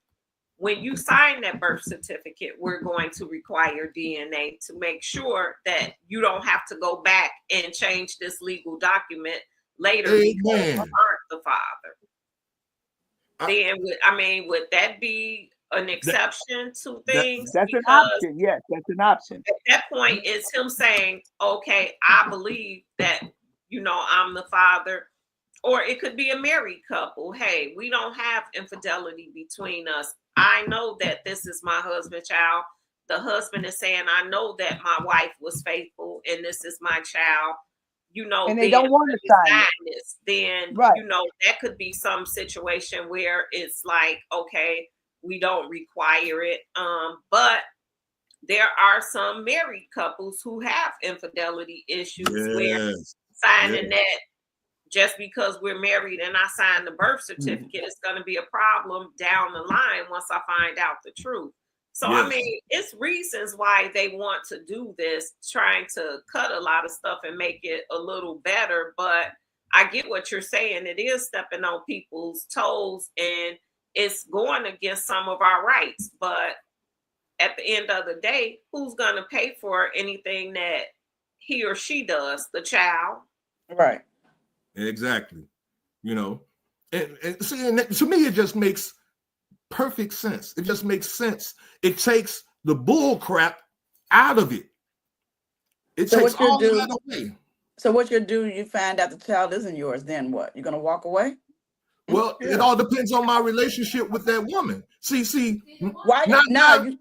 Speaker 5: when you sign that birth certificate, we're going to require DNA to make sure that you don't have to go back and change this legal document later because you aren't the father. Would that be an exception to things?
Speaker 4: That's an option. Yes, that's an option.
Speaker 5: At that point, it's him saying, okay, I believe that, I'm the father. Or it could be a married couple. Hey, we don't have infidelity between us. I know that this is my husband's child. The husband is saying, I know that my wife was faithful and this is my child.
Speaker 4: And they don't want to sign
Speaker 5: this. Then,
Speaker 4: right.
Speaker 5: That could be some situation where it's like, okay, we don't require it. But there are some married couples who have infidelity issues where signing that just because we're married and I signed the birth certificate, it's going to be a problem down the line once I find out the truth. So, it's reasons why they want to do this, trying to cut a lot of stuff and make it a little better. But I get what you're saying. It is stepping on people's toes and it's going against some of our rights. But at the end of the day, who's going to pay for anything that he or she does? The child.
Speaker 4: Right.
Speaker 2: Exactly. And see, and to me, it just makes perfect sense. It just makes sense. It takes the bull crap out of it. It takes all that away.
Speaker 3: So what you do, you find out the child isn't yours, then what? You're going to walk away?
Speaker 2: Well, it all depends on my relationship with that woman. See,
Speaker 3: why?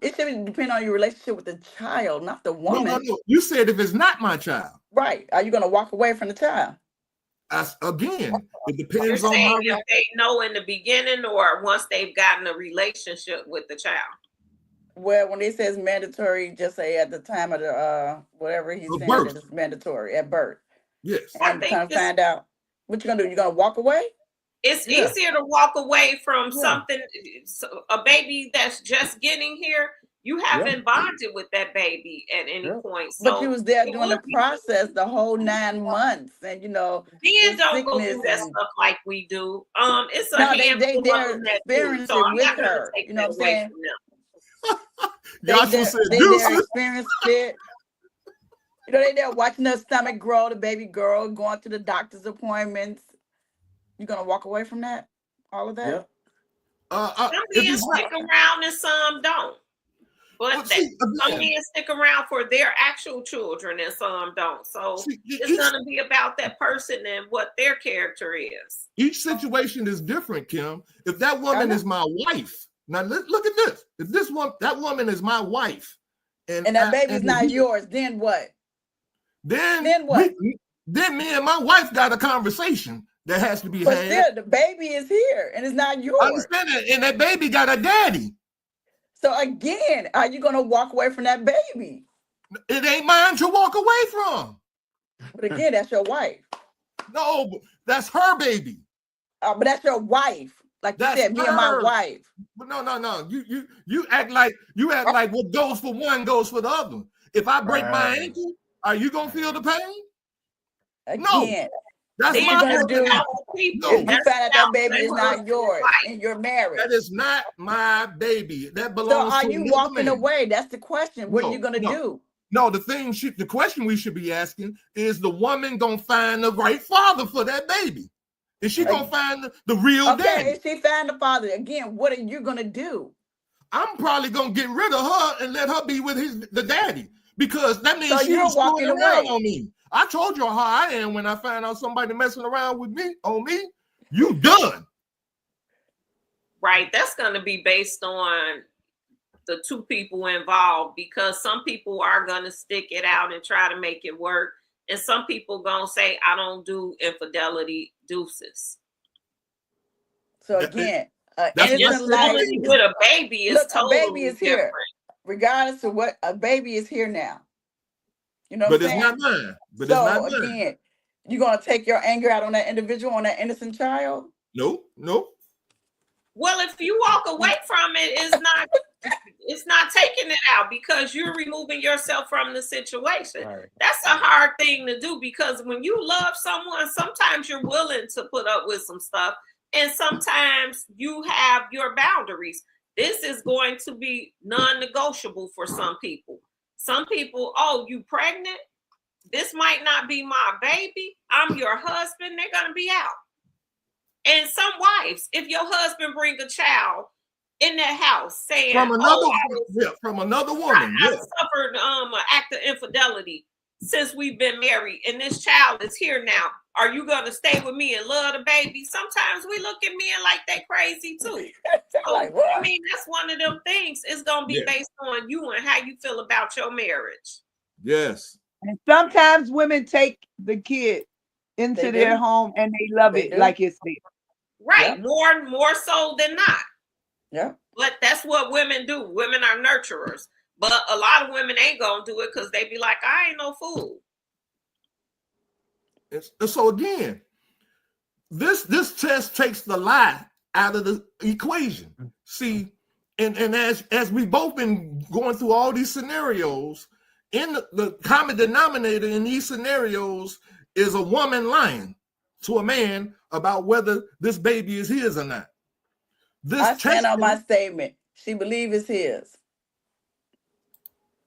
Speaker 3: It should depend on your relationship with the child, not the woman.
Speaker 2: No. You said if it's not my child.
Speaker 3: Right. Are you going to walk away from the child?
Speaker 2: Again, it depends on my
Speaker 5: if they know in the beginning or once they've gotten a relationship with the child.
Speaker 3: Well, when it says mandatory, just say at the time of the whatever he's saying that it's mandatory at birth.
Speaker 2: Yes.
Speaker 3: And trying to find out what you're gonna do. You're gonna walk away?
Speaker 5: It's easier to walk away from something, a baby that's just getting here. You haven't bonded with that baby at any point. So
Speaker 3: but you was there during the process the whole 9 months, and
Speaker 5: men don't go through that stuff like we do. It's a handful
Speaker 3: they're experiencing with her. You know what I'm saying?
Speaker 2: Joshua said
Speaker 3: they there
Speaker 2: deuces.
Speaker 3: experience fit. You know, they there watching their stomach grow, the baby girl, going to the doctor's appointments. You gonna walk away from that? All of that?
Speaker 6: Yep.
Speaker 5: Some men stick around and some don't. But some men stick around for their actual children and some don't. So it's going to be about that person and what their character is.
Speaker 2: Each situation is different, Kim. If that woman is my wife, now look at this. If that woman is my wife, and
Speaker 3: that baby's not yours, then what?
Speaker 2: Then what? Then me and my wife got a conversation that has to be had.
Speaker 3: Still, the baby is here and it's not yours.
Speaker 2: I understand that, and that baby got a daddy.
Speaker 3: So again, are you gonna walk away from that baby?
Speaker 2: It ain't mine to walk away from.
Speaker 3: But again, that's your wife.
Speaker 2: No, that's her baby.
Speaker 3: But that's your wife. Like you said, me and my wife.
Speaker 2: But no. You act like what goes for one goes for the other. If I break my ankle, are you gonna feel the pain?
Speaker 3: Again,
Speaker 2: no. That's
Speaker 3: then
Speaker 2: my
Speaker 3: you're gonna do.
Speaker 2: No,
Speaker 3: if you find out that baby is not yours and you're married.
Speaker 2: That is not my baby. That belongs to
Speaker 3: So are you walking away? That's the question. What are you gonna do?
Speaker 2: No, the question we should be asking is the woman gonna find the right father for that baby? Is she gonna find the real daddy?
Speaker 3: If she find the father, again, what are you gonna do?
Speaker 2: I'm probably gonna get rid of her and let her be with the daddy, because that means she's walking around on me. I told you how I am when I find out somebody messing around with me on me. You done.
Speaker 5: Right. That's going to be based on the two people involved, because some people are going to stick it out and try to make it work. And some people going to say, I don't do infidelity, deuces.
Speaker 3: So again,
Speaker 5: infidelity with a baby is totally
Speaker 3: a baby is
Speaker 5: different.
Speaker 3: Here. Regardless of what, a baby is here now. You know
Speaker 2: but
Speaker 3: what I'm saying?
Speaker 2: Not mine. But
Speaker 3: so
Speaker 2: it's not mine.
Speaker 3: Again, you're gonna take your anger out on that individual, on that innocent child?
Speaker 2: Nope.
Speaker 5: Well, if you walk away from it, it's not taking it out, because you're removing yourself from the situation. Right. That's a hard thing to do, because when you love someone, sometimes you're willing to put up with some stuff, and sometimes you have your boundaries. This is going to be non-negotiable for some people. Some people, oh, you pregnant? This might not be my baby. I'm your husband. They're going to be out. And some wives, if your husband bring a child in that house saying,
Speaker 2: from another woman,
Speaker 5: I suffered an act of infidelity since we've been married, and this child is here now. Are you going to stay with me and love the baby? Sometimes we look at men like they crazy too. So, I mean, that's one of them things. It's going to be based on you and how you feel about your marriage.
Speaker 2: Yes.
Speaker 4: And sometimes women take the kid into their home and they love it like it's there.
Speaker 5: Right. Yeah. More so than not.
Speaker 3: Yeah.
Speaker 5: But that's what women do. Women are nurturers. But a lot of women ain't going to do it because they be like, I ain't no fool.
Speaker 2: So again, this test takes the lie out of the equation. See, and as we both been going through all these scenarios, in the common denominator in these scenarios is a woman lying to a man about whether this baby is his or not.
Speaker 3: I stand on my statement. She believes it's his.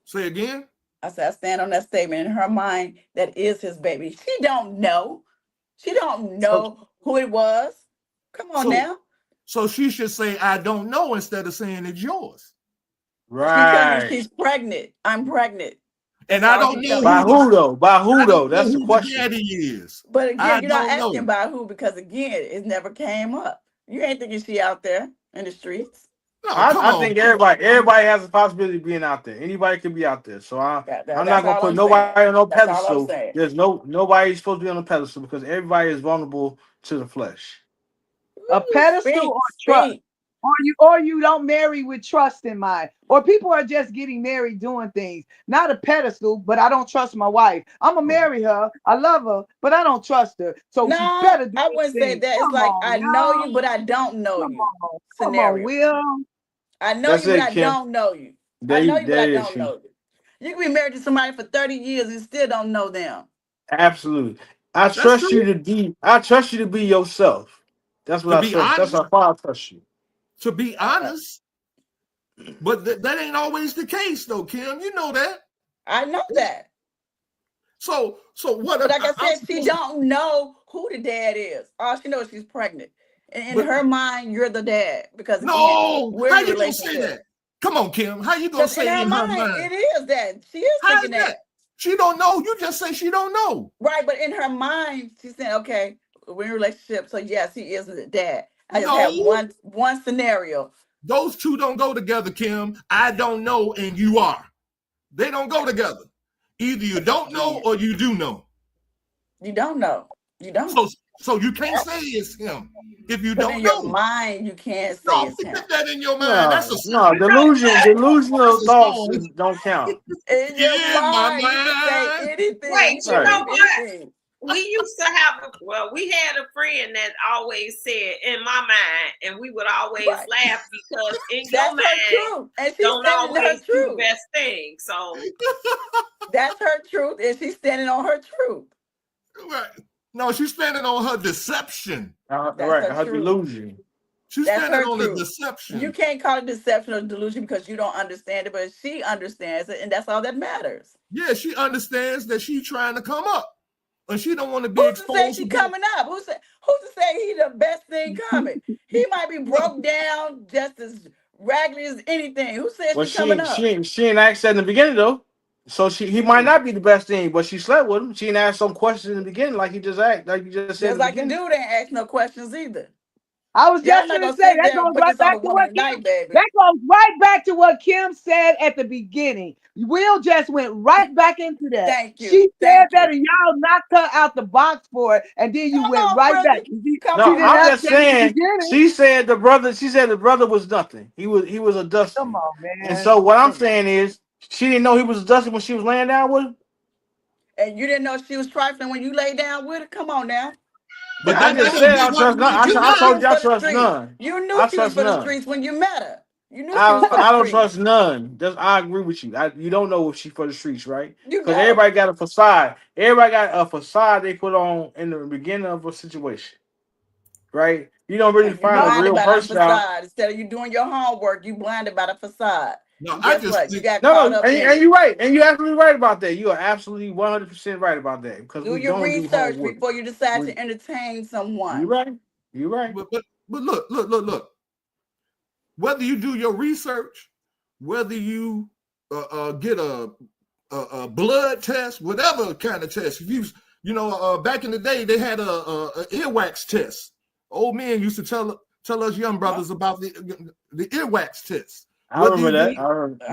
Speaker 2: Say again?
Speaker 3: I said, I stand on that statement. In her mind, that is his baby. She don't know. She don't know who it was. Come on now.
Speaker 2: So she should say, I don't know, instead of saying it's yours.
Speaker 6: Right.
Speaker 3: She's pregnant. I'm pregnant.
Speaker 2: And I don't know.
Speaker 6: By who though? By who though? That's the question.
Speaker 2: Daddy is.
Speaker 3: But again, you're not asking by who, because again, it never came up. You ain't thinking she out there in the streets.
Speaker 6: No, I think everybody has a possibility of being out there. Anybody can be out there. So I'm not gonna put nobody on no pedestal. There's nobody's supposed to be on a pedestal, because everybody is vulnerable to the flesh.
Speaker 4: A pedestal or trust. Or you don't marry with trust in mind. Or people are just getting married doing things. Not a pedestal, but I don't trust my wife. I'm gonna marry her. I love her, but I don't trust her. So she better do
Speaker 3: I wouldn't say that. It's like, I know you, but I don't know you. Scenario.
Speaker 4: Will.
Speaker 3: I know you, but I don't know you. I know you, but I don't know you. You can be married to somebody for 30 years and still don't know them.
Speaker 6: Absolutely. I trust you to be yourself. That's what I trust. That's how far I trust you.
Speaker 2: To be honest, But that ain't always the case, though, Kim. You know that.
Speaker 3: I know that.
Speaker 2: So what?
Speaker 3: But like I said, she don't know who the dad is. All she knows she's pregnant. And in her mind, you're the dad. Because again,
Speaker 2: no,
Speaker 3: we're
Speaker 2: how
Speaker 3: in a
Speaker 2: you gonna say
Speaker 3: relationship.
Speaker 2: that? Come on, Kim. How you gonna say
Speaker 3: in her mind, it is that. She is
Speaker 2: How
Speaker 3: thinking
Speaker 2: is
Speaker 3: that.
Speaker 2: She don't know. You just say she don't know.
Speaker 3: Right, but in her mind, she's saying, okay, we're in a relationship. So yes, he is the dad. I just have one scenario.
Speaker 2: Those two don't go together, Kim. I don't know, and you are. They don't go together. Either you don't know or you do know.
Speaker 3: You don't know. You don't.
Speaker 2: So you can't say it's him if you
Speaker 3: But
Speaker 2: don't
Speaker 3: in
Speaker 2: know.
Speaker 3: your mind, you can't say
Speaker 2: No,
Speaker 3: it's him.
Speaker 2: put that in your mind. That's
Speaker 6: delusional
Speaker 2: a
Speaker 6: thoughts
Speaker 2: song.
Speaker 6: don't count.
Speaker 3: In your
Speaker 2: my
Speaker 3: mind, you can say
Speaker 2: mind.
Speaker 3: anything.
Speaker 5: Wait, you
Speaker 6: Right.
Speaker 5: know what?
Speaker 3: Anything.
Speaker 5: We used to have, we had a friend that always said, in my mind, and we would always laugh because in
Speaker 3: That's
Speaker 5: your mind,
Speaker 3: her truth. And she's
Speaker 5: don't
Speaker 3: standing in her
Speaker 5: always do the
Speaker 3: truth.
Speaker 5: best thing. So
Speaker 3: That's her truth, and she's standing on her truth.
Speaker 2: Right. No, she's standing on her deception.
Speaker 6: Her delusion.
Speaker 2: She's standing on the deception.
Speaker 3: You can't call it deception or delusion because you don't understand it, but she understands it, and that's all that matters.
Speaker 2: Yeah, she understands that she's trying to come up, and she don't want to be
Speaker 3: Who's
Speaker 2: exposed.
Speaker 3: to say she coming up? Who's to say he the best thing coming? He might be broke down just as raggedy as anything. Who says she's coming up?
Speaker 6: She ain't asked that in the beginning though. So he might not be the best thing, but she slept with him. She didn't ask some questions in the beginning, like you just said.
Speaker 3: Just like the dude ain't ask no questions either.
Speaker 4: I was just going to say that goes right back to what Kim, that goes right back to what Kim said at the beginning. Will just went right back into that.
Speaker 3: Thank you.
Speaker 4: She said that, and y'all knocked her out the box for it, and then you went right back.
Speaker 6: I'm just saying. She said the brother was nothing. He was a Dustin.
Speaker 4: Come on, man.
Speaker 6: And so what I'm saying is, she didn't know he was a Dustin when she was laying down with him.
Speaker 3: And you didn't know she was trifling when you lay down with her. Come on now.
Speaker 6: But I just said I trust none. I told you I trust none.
Speaker 3: You knew she was for the streets when you met her. You knew she was for the streets.
Speaker 6: I don't trust none. I agree with you. You don't know if she's for the streets, right? Because
Speaker 3: know.
Speaker 6: everybody got a facade. Everybody got a facade they put on in the beginning of a situation, right? You don't really find a real person out.
Speaker 3: Instead of you doing your homework, you blinded by the facade.
Speaker 2: No,
Speaker 3: you got caught up
Speaker 6: and you're right, and you're absolutely right about that. You are absolutely 100% right about that. Because
Speaker 3: do your research before you decide to entertain someone.
Speaker 6: You're right. You're right.
Speaker 2: But look. Whether you do your research, whether you get a blood test, whatever kind of test, if back in the day they had a earwax test. Old men used to tell us young brothers about the earwax test.
Speaker 6: I remember that.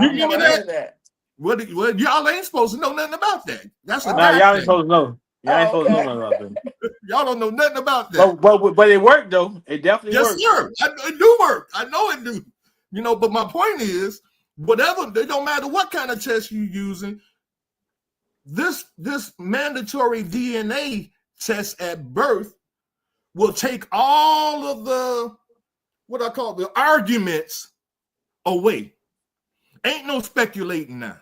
Speaker 2: You remember that? Well, y'all ain't supposed to know nothing about that. That's a
Speaker 6: y'all ain't supposed to know. Y'all ain't supposed to know nothing about that.
Speaker 2: Y'all don't know nothing about that.
Speaker 6: But it worked though. It definitely worked.
Speaker 2: Yes, sir. It do work. I know it do. But my point is, whatever, it don't matter what kind of test you're using. This mandatory DNA test at birth will take all of the what I call the arguments away. Ain't no speculating now.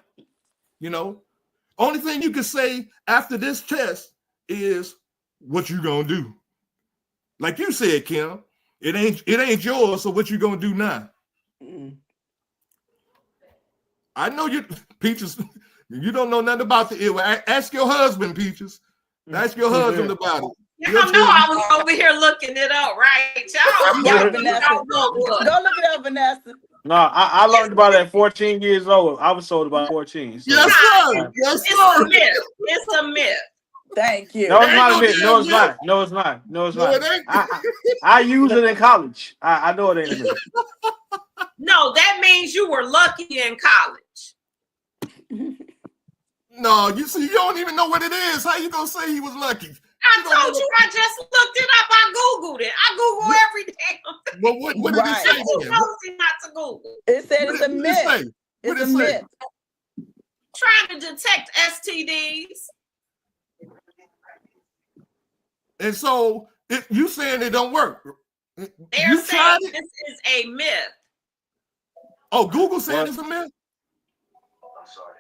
Speaker 2: Only thing you can say after this test is what you gonna do. Like you said, Kim, it ain't yours, so what you gonna do now? I know you, Peaches, you don't know nothing about the earwax. Ask your husband, Peaches. Ask your husband about it.
Speaker 5: Y'all know I was over here looking it up, right? Y'all
Speaker 3: Vanessa. Go look it up, Vanessa.
Speaker 6: No, I learned about it at 14 years old. I was told about 14. So.
Speaker 2: Yes, sir. Yes,
Speaker 5: sir.
Speaker 2: It's
Speaker 5: a myth. It's a myth.
Speaker 3: Thank you.
Speaker 6: No, it's not a myth. No, it's not. No, it's not. No, it's not.
Speaker 2: It ain't.
Speaker 6: I used it in college. I know it ain't a myth.
Speaker 5: No, that means you were lucky in college.
Speaker 2: No, you see, you don't even know what it is. How you gonna say he was lucky?
Speaker 5: I told you I just looked it up. I Googled it. I Google every damn thing.
Speaker 2: Well, what did it say?
Speaker 5: I'm too nosy not to Google.
Speaker 3: It said it's a myth. It's a myth.
Speaker 5: Trying to detect STDs.
Speaker 2: And so you saying it don't work?
Speaker 5: They're saying this is a myth.
Speaker 2: Oh, Google saying it's a myth? I'm sorry.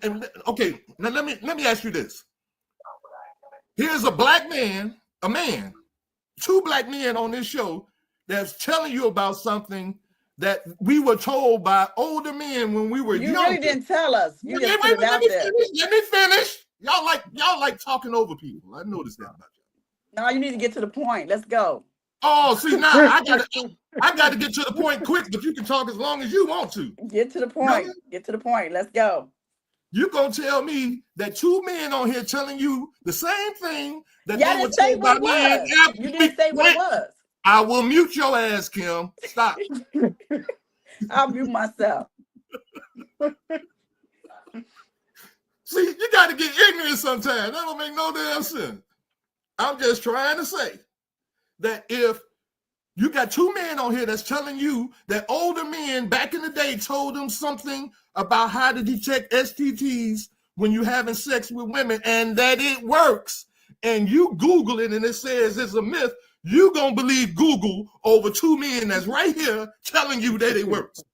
Speaker 2: And okay, now let me ask you this. Here's a black man, two black men on this show that's telling you about something that we were told by older men when we were
Speaker 3: You
Speaker 2: young.
Speaker 3: really didn't tell us. You
Speaker 2: Wait,
Speaker 3: just
Speaker 2: wait,
Speaker 3: put it out there.
Speaker 2: let me finish. Y'all like talking over people. I noticed that about you.
Speaker 3: No, you need to get to the point. Let's go.
Speaker 2: Oh, see, now I got to get to the point quick, but you can talk as long as you want to.
Speaker 3: Get to the point.
Speaker 2: No.
Speaker 3: Get to the point. Let's go.
Speaker 2: You gonna tell me that two men on here telling you the same thing that
Speaker 3: Y'all
Speaker 2: they were
Speaker 3: didn't say
Speaker 2: told by
Speaker 3: what it
Speaker 2: men?
Speaker 3: was. You didn't say what it was.
Speaker 2: I will mute your ass, Kim. Stop.
Speaker 3: I'll mute myself.
Speaker 2: See, you got to get ignorant sometimes. That don't make no damn sense. I'm just trying to say that if you got two men on here that's telling you that older men back in the day told them something about how to detect STDs when you're having sex with women and that it works, and you Google it and it says it's a myth, you gonna believe Google over two men that's right here telling you that it works.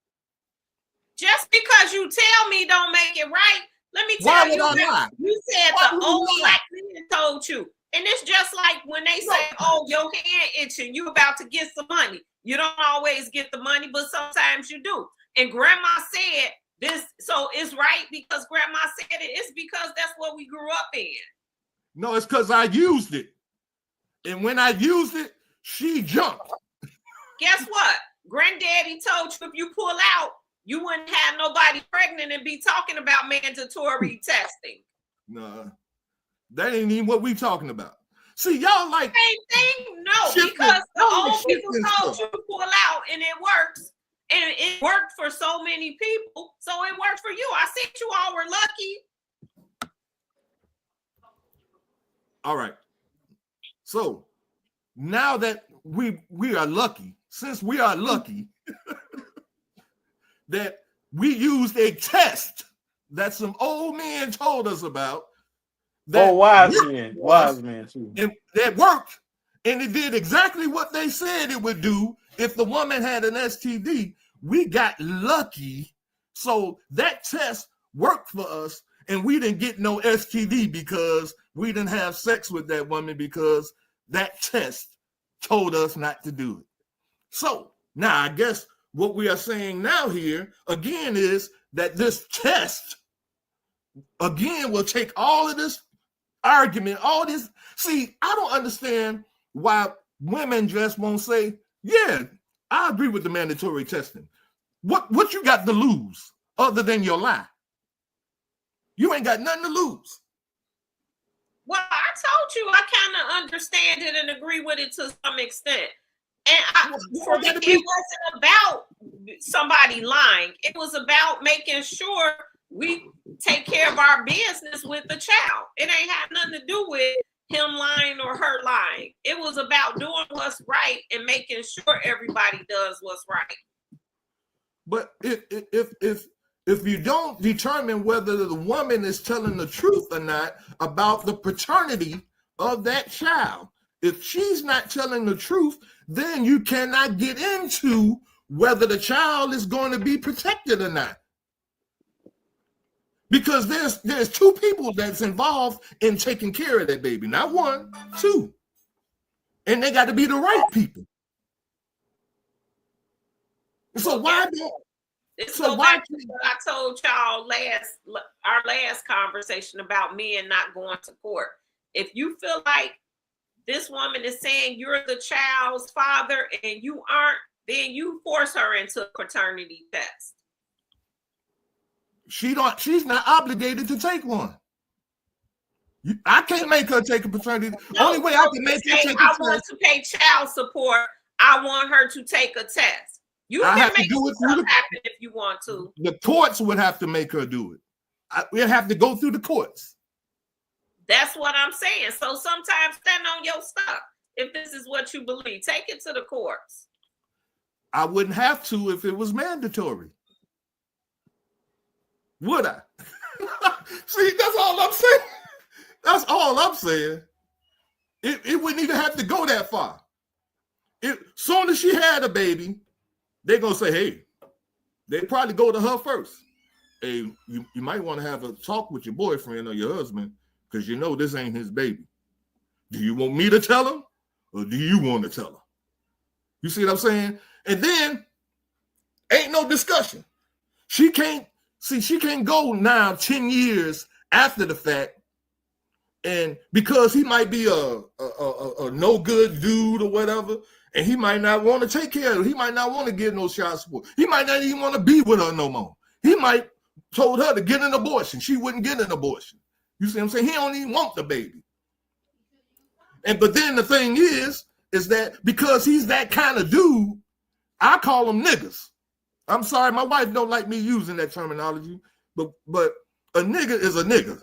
Speaker 5: Just because you tell me don't make it right. Let me
Speaker 2: Why
Speaker 5: tell
Speaker 2: would
Speaker 5: you,
Speaker 2: I lie?
Speaker 5: you said
Speaker 2: Why
Speaker 5: the
Speaker 2: would you
Speaker 5: old
Speaker 2: lie?
Speaker 5: black men told you. And it's just like when they say, oh, your hand itching, you about to get some money. You don't always get the money, but sometimes you do. And grandma said this, so it's right because grandma said it. It's because that's what we grew up in.
Speaker 2: No, it's because I used it. And when I used it, she jumped.
Speaker 5: Guess what? Granddaddy told you if you pull out, you wouldn't have nobody pregnant and be talking about mandatory testing.
Speaker 2: Nah, that ain't even what we talking about. See, y'all like
Speaker 5: same thing? No,
Speaker 2: shifting,
Speaker 5: because the old people
Speaker 2: shifting
Speaker 5: told
Speaker 2: stuff.
Speaker 5: you to pull out and it works. And it worked for so many people. So it worked for you. I said you all were lucky.
Speaker 2: All right. So now that we are lucky, since we are lucky that we used a test that some old men told us about. That
Speaker 6: wise men too.
Speaker 2: And that worked. And it did exactly what they said it would do if the woman had an STD. We got lucky. So that test worked for us. And we didn't get no STD because we didn't have sex with that woman because that test told us not to do it. So now I guess what we are saying now here again is that this test again will take all of this argument, all this. See, I don't understand why women just won't say, yeah, I agree with the mandatory testing. What you got to lose other than your lie? You ain't got nothing to lose.
Speaker 5: Well, I told you I kind of understand it and agree with it to some extent. And for me, it wasn't about somebody lying. It was about making sure we take care of our business with the child. It ain't had nothing to do with him lying or her lying. It was about doing what's right and making sure everybody does what's right.
Speaker 2: But if you don't determine whether the woman is telling the truth or not about the paternity of that child, if she's not telling the truth, then you cannot get into whether the child is going to be protected or not. Because there's two people that's involved in taking care of that baby, not one, two. And they got to be the right people. So why don't
Speaker 5: So back to what I told y'all our last conversation about men not going to court. If you feel like this woman is saying you're the child's father and you aren't, then you force her into a paternity test.
Speaker 2: She's not obligated to take one. I can't make her take a paternity.
Speaker 5: No,
Speaker 2: only way I can make her take a test.
Speaker 5: I want to pay child support. I want her to take a test. You can make stuff happen if you want to.
Speaker 2: The courts would have to make her do it. We'd have to go through the courts.
Speaker 5: That's what I'm saying. So sometimes stand on your stuff. If this is what you believe, take it to the courts.
Speaker 2: I wouldn't have to if it was mandatory. Would I? See, that's all I'm saying. That's all I'm saying. It wouldn't even have to go that far. Soon as she had a baby, they're going to say, hey, they probably go to her first. Hey, you might want to have a talk with your boyfriend or your husband because you know this ain't his baby. Do you want me to tell him or do you want to tell him? You see what I'm saying? And then ain't no discussion. She can't go now 10 years after the fact, and because he might be a no good dude or whatever, and he might not want to take care of her. He might not want to get no child support. He might not even want to be with her no more. He might told her to get an abortion. She wouldn't get an abortion. You see what I'm saying? He don't even want the baby. But then the thing is that because he's that kind of dude, I call him niggas. I'm sorry, my wife don't like me using that terminology, but a nigga is a nigga.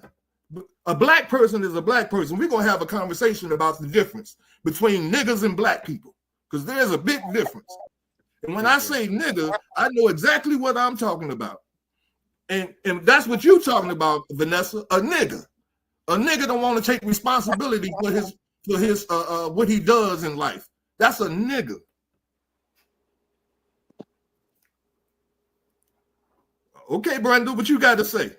Speaker 2: A black person is a black person. We're going to have a conversation about the difference between niggas and black people, because there's a big difference. And when I say nigga, I know exactly what I'm talking about. And that's what you're talking about, Vanessa, a nigga. A nigga don't want to take responsibility for his what he does in life. That's a nigga. Okay, Brenda, what you got to say?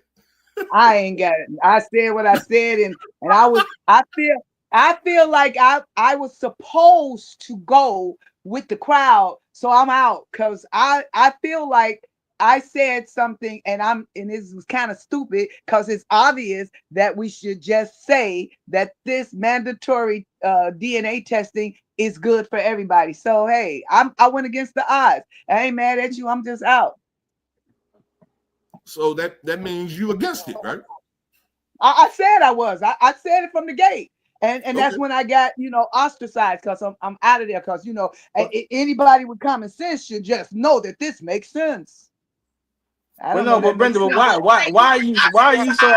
Speaker 4: I ain't got it. I said what I said, and I feel like I was supposed to go with the crowd, so I'm out because I feel like I said something, and this was kind of stupid because it's obvious that we should just say that this mandatory DNA testing is good for everybody. So hey, I went against the odds. I ain't mad at you. I'm just out.
Speaker 2: So that means you against it, right?
Speaker 4: I said I was. I said it from the gate. And
Speaker 2: Okay.
Speaker 4: That's when I got, ostracized because I'm out of there. Because, anybody with common sense should just know that this makes sense.
Speaker 6: But Brenda, but why are you so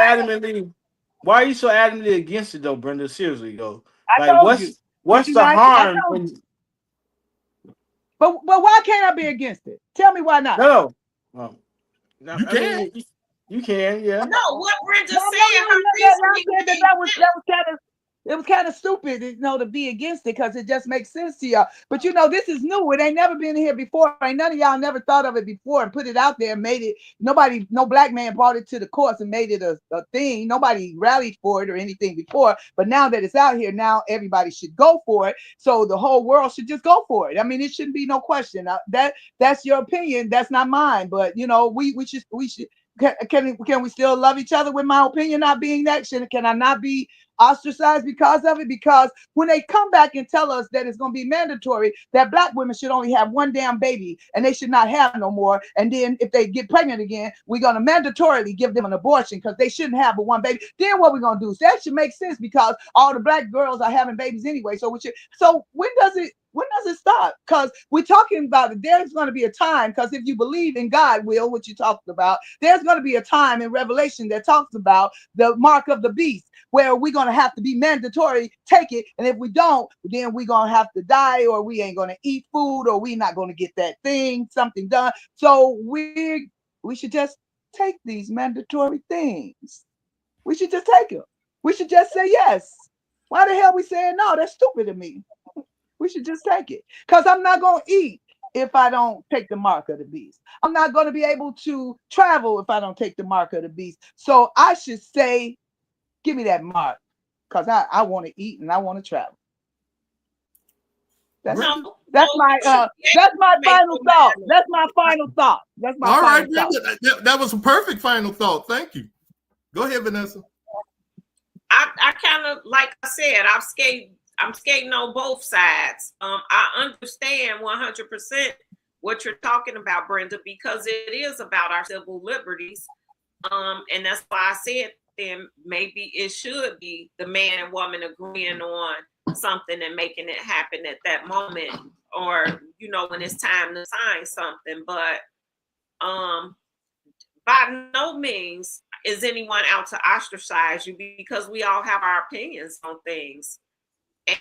Speaker 6: adamantly against it though, Brenda? Seriously though. Like what's the harm when...
Speaker 4: But why can't I be against it? Tell me why not.
Speaker 6: No.
Speaker 2: You can.
Speaker 6: You can, yeah.
Speaker 5: No, what Brenda said,
Speaker 4: it was kind of stupid, to be against it because it just makes sense to y'all. But this is new. It ain't never been here before. Ain't none of y'all never thought of it before and put it out there and made it. No black man brought it to the courts and made it a thing. Nobody rallied for it or anything before. But now that it's out here, now everybody should go for it. So the whole world should just go for it. I mean, it shouldn't be no question. That's your opinion. That's not mine. But we should. Can we still love each other with my opinion not being that? Can I not be ostracized because of it? Because when they come back and tell us that it's going to be mandatory, that black women should only have one damn baby and they should not have no more. And then if they get pregnant again, we're going to mandatorily give them an abortion because they shouldn't have but one baby. Then what we're going to do? So that should make sense because all the black girls are having babies anyway. So when does it stop? Because we're talking about it. There's going to be a time, because if you believe in God, Will, what you talked about, there's going to be a time in Revelation that talks about the mark of the beast, where we're going to have to be mandatory, take it. And if we don't, then we're going to have to die, or we ain't going to eat food, or we're not going to get that thing, something done. So we should just take these mandatory things. We should just take them. We should just say yes. Why the hell we saying no? That's stupid to me. We should just take it. Because I'm not going to eat if I don't take the mark of the beast. I'm not going to be able to travel if I don't take the mark of the beast. So I should say, give me that mark, because I want to eat and I want to travel. That's my final thought. That's my final thought. That's my final thought.
Speaker 2: That was a perfect final thought. Thank you. Go ahead, Vanessa.
Speaker 5: I kind of, like I said, I'm skating on both sides. I understand 100% what you're talking about, Brenda, because it is about our civil liberties. And that's why I said then maybe it should be the man and woman agreeing on something and making it happen at that moment, or when it's time to sign something. But by no means is anyone out to ostracize you, because we all have our opinions on things.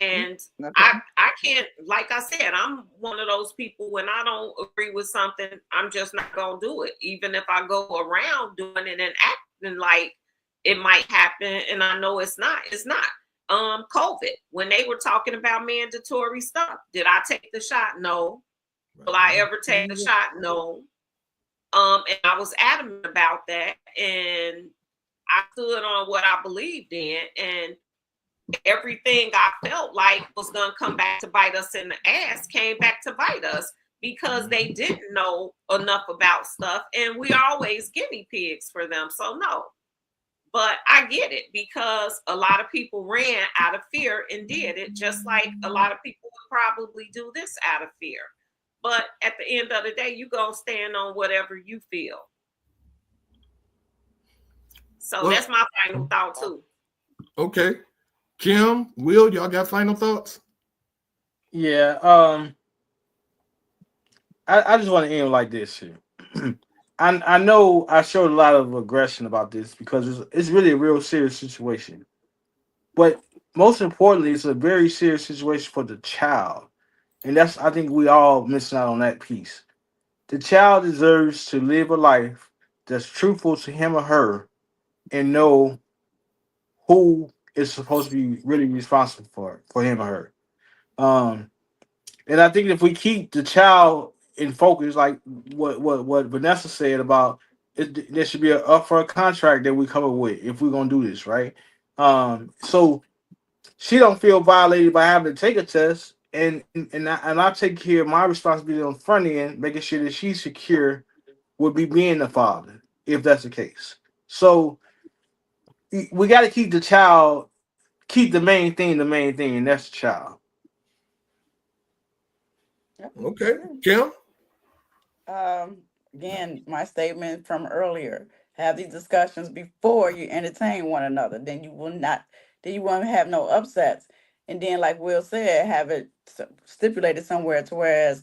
Speaker 5: And okay. I can't, like I said, I'm one of those people, when I don't agree with something, I'm just not going to do it. Even if I go around doing it and acting like it might happen and I know it's not. COVID, when they were talking about mandatory stuff, did I take the shot? No. Will I ever take the shot? No. And I was adamant about that, and I stood on what I believed in. And everything I felt like was going to come back to bite us in the ass came back to bite us because they didn't know enough about stuff, and we always guinea pigs for them. So no, but I get it, because a lot of people ran out of fear and did it, just like a lot of people would probably do this out of fear. But at the end of the day, you gonna stand on whatever you feel. So
Speaker 2: Well,
Speaker 5: that's my final thought too.
Speaker 2: Okay. Kim, Will, y'all got final thoughts?
Speaker 6: Yeah. I just want to end like this here. I know I showed a lot of aggression about this because it's really a real serious situation. But most importantly, it's a very serious situation for the child. And that's, I think we all missing out on that piece. The child deserves to live a life that's truthful to him or her and know who is supposed to be really responsible for him or her. And I think if we keep the child in focus, like what Vanessa said about it, there should be a up for a contract that we come up with if we're gonna do this, right? So she don't feel violated by having to take a test, and I take care of my responsibility on the front end, making sure that she's secure with me being the father, if that's the case. So we got to keep the child, keep the main thing, and that's the child.
Speaker 3: Yep.
Speaker 2: Okay. Kim?
Speaker 3: Again, my statement from earlier: have these discussions before you entertain one another. Then you will not. Then you won't have no upsets. And then, like Will said, have it stipulated somewhere to whereas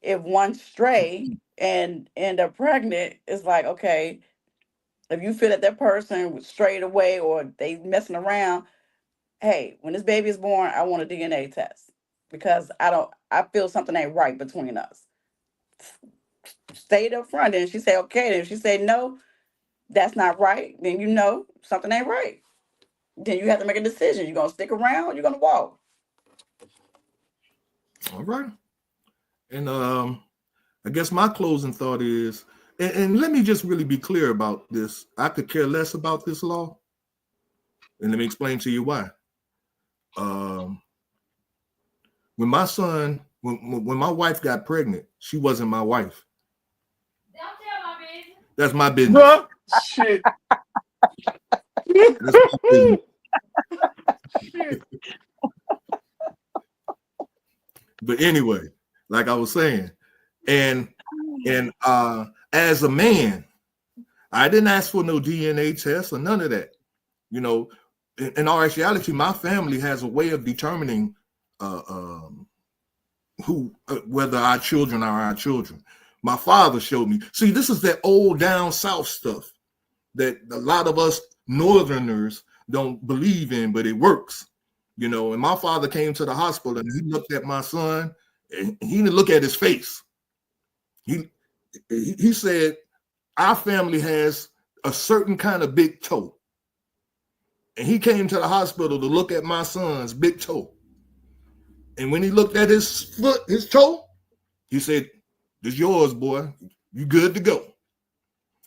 Speaker 3: if one stray and end up pregnant, it's like, okay, if you feel that that person was strayed away or they messing around, hey, when this baby is born, I want a DNA test because I feel something ain't right between us. Stay up front. And she say, okay. Then if she say, no, that's not right, then you know something ain't right. Then you have to make a decision. You're going to stick around or you're going to walk.
Speaker 2: All right. And I guess my closing thought is, and let me just really be clear about this. I could care less about this law. And let me explain to you why. When my son, when my wife got pregnant, she wasn't my wife.
Speaker 7: Don't tell my business.
Speaker 2: That's my business.
Speaker 6: No, shit.
Speaker 2: That's my business.
Speaker 6: Shit.
Speaker 2: But anyway, like I was saying, and as a man, I didn't ask for no DNA test or none of that. You know, in all actuality, my family has a way of determining whether our children are our children. My father showed me. See, this is that old down south stuff that a lot of us Northerners don't believe in, but it works. You know, and my father came to the hospital and he looked at my son and he didn't look at his face. He said, our family has a certain kind of big toe. And he came to the hospital to look at my son's big toe. And when he looked at his foot, his toe, he said, "This yours, boy. You good to go."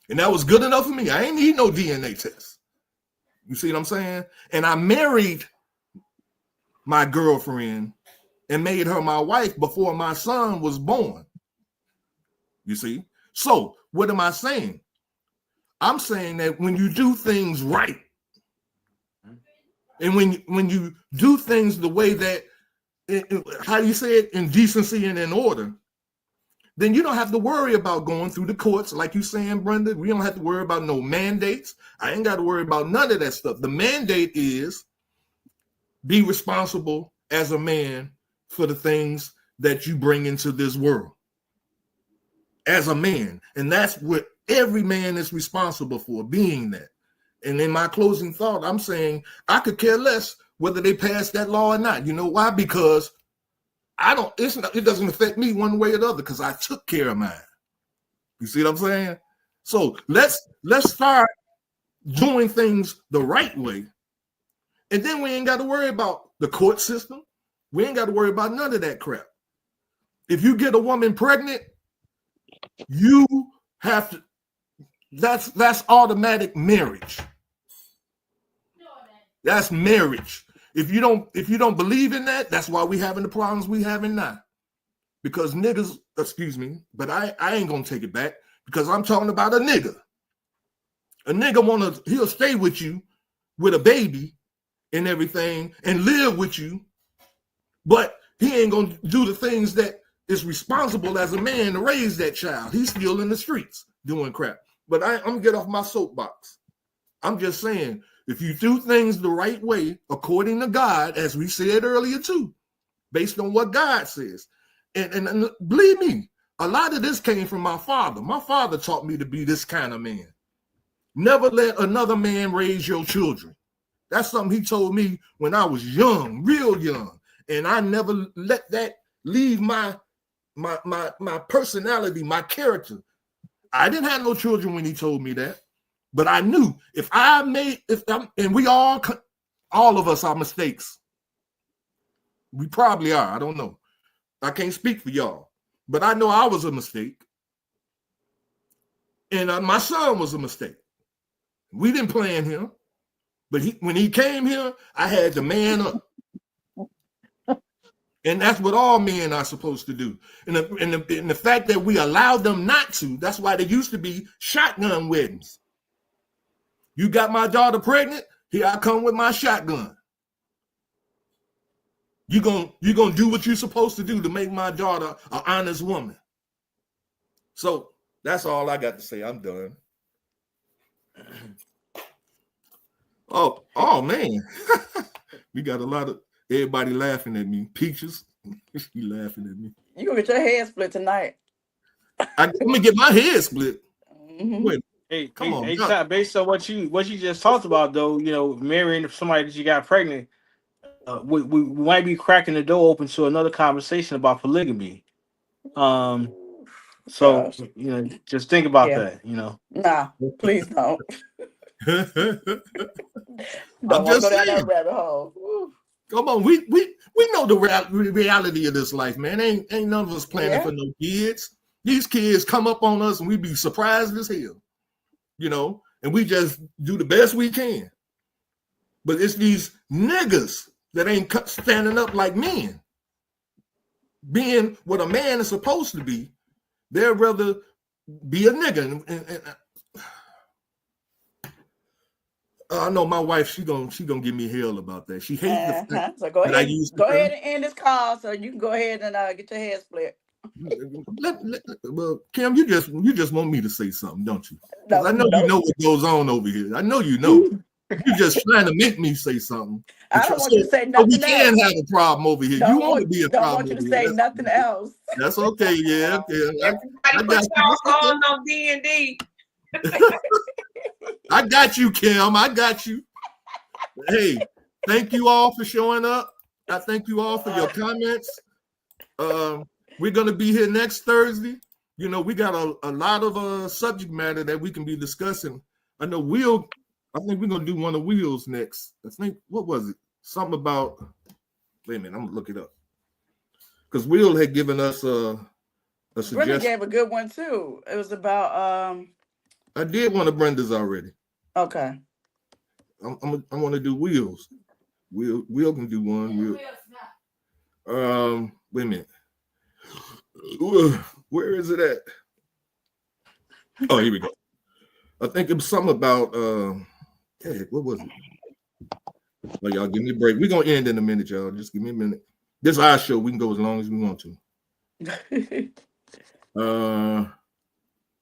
Speaker 2: And that was good enough for me. I ain't need no DNA test. You see what I'm saying? And I married my girlfriend and made her my wife before my son was born. You see? So what am I saying? I'm saying that when you do things right, and when you do things the way that, how do you say it, in decency and in order, then you don't have to worry about going through the courts, like you saying, Brenda. We don't have to worry about no mandates. I ain't got to worry about none of that stuff. The mandate is be responsible as a man for the things that you bring into this world as a man. And that's what every man is responsible for, being that. And in my closing thought, I'm saying I could care less whether they pass that law or not. You know why? Because it doesn't affect me one way or the other because I took care of mine. You see what I'm saying? So let's start doing things the right way. And then we ain't got to worry about the court system. We ain't got to worry about none of that crap. If you get a woman pregnant, you have to, that's automatic marriage. That's marriage. If you don't believe in that, that's why we having the problems we having now. Because niggas, excuse me, but I ain't gonna take it back because I'm talking about a nigga. A nigga he'll stay with you with a baby and everything and live with you, but he ain't gonna do the things that is responsible as a man to raise that child. He's still in the streets doing crap. But I'm gonna get off my soapbox. I'm just saying, if you do things the right way, according to God, as we said earlier too, based on what God says, and believe me, a lot of this came from my father. My father taught me to be this kind of man. Never let another man raise your children. That's something he told me when I was young, real young, and I never let that leave my personality, my character. I didn't have no children when he told me that, but I knew and we all of us are mistakes. We probably are. I don't know. I can't speak for y'all, but I know I was a mistake, and my son was a mistake. We didn't plan him, but when he came here, I had to man up. And that's what all men are supposed to do. And the fact that we allowed them not to, that's why there used to be shotgun weddings. You got my daughter pregnant, here I come with my shotgun. You're gonna do what you're supposed to do to make my daughter an honest woman. So that's all I got to say. I'm done. Oh man. We got a lot of everybody laughing at me. Peaches, she laughing at me.
Speaker 3: You gonna get your head split tonight.
Speaker 2: I'm gonna get my head split.
Speaker 3: Mm-hmm.
Speaker 2: Wait,
Speaker 6: Come on.
Speaker 2: Hey,
Speaker 6: Ty, based on what you just talked about, though, marrying somebody that you got pregnant, we might be cracking the door open to another conversation about polygamy. So
Speaker 3: Gosh.
Speaker 6: just think about
Speaker 3: Yeah.
Speaker 6: that.
Speaker 3: Nah, please don't.
Speaker 2: I'm
Speaker 3: Don't want to
Speaker 2: just
Speaker 3: go down
Speaker 2: saying.
Speaker 3: that rabbit hole. Woo.
Speaker 2: Come on, we know the reality of this life, man. Ain't none of us planning for no kids. These kids come up on us and we be surprised as hell, and we just do the best we can. But it's these niggas that ain't standing up like men, being what a man is supposed to be. They'd rather be a nigga. And I know my wife. She gonna give me hell about that. She hates the fact
Speaker 3: So go
Speaker 2: that
Speaker 3: ahead. Go ahead and
Speaker 2: her.
Speaker 3: end this call so you can go ahead and get your head split.
Speaker 2: Well, Kim, you just want me to say something, don't you?
Speaker 3: No,
Speaker 2: I know you know what goes on over here. I know you know. You're just trying to make me say something.
Speaker 3: I don't want you to say nothing
Speaker 2: we can
Speaker 3: else.
Speaker 2: have a problem over here. You want to be a
Speaker 3: don't
Speaker 2: problem
Speaker 3: want you to
Speaker 2: over
Speaker 3: say
Speaker 2: here.
Speaker 3: nothing else.
Speaker 2: That's okay. Yeah.
Speaker 5: Everybody put y'all on D&D.
Speaker 2: I got you, Kim. I got you. Hey, thank you all for showing up. I thank you all for your comments. We're going to be here next Thursday. We got a lot of subject matter that we can be discussing. I know I think we're going to do one of Will's next. I think, what was it? Something about, wait a minute, I'm going to look it up. Because Will had given us a suggestion.
Speaker 3: Brenda gave a good one too. It was about,
Speaker 2: I did one of Brenda's already.
Speaker 3: Okay.
Speaker 2: I want to do Will's. Will can do one. Wait a minute. Where is it at? Oh, here we go. I think it was something about what was it? Well, y'all give me a break. We're gonna end in a minute, y'all. Just give me a minute. This is our show. We can go as long as we want to. Wait a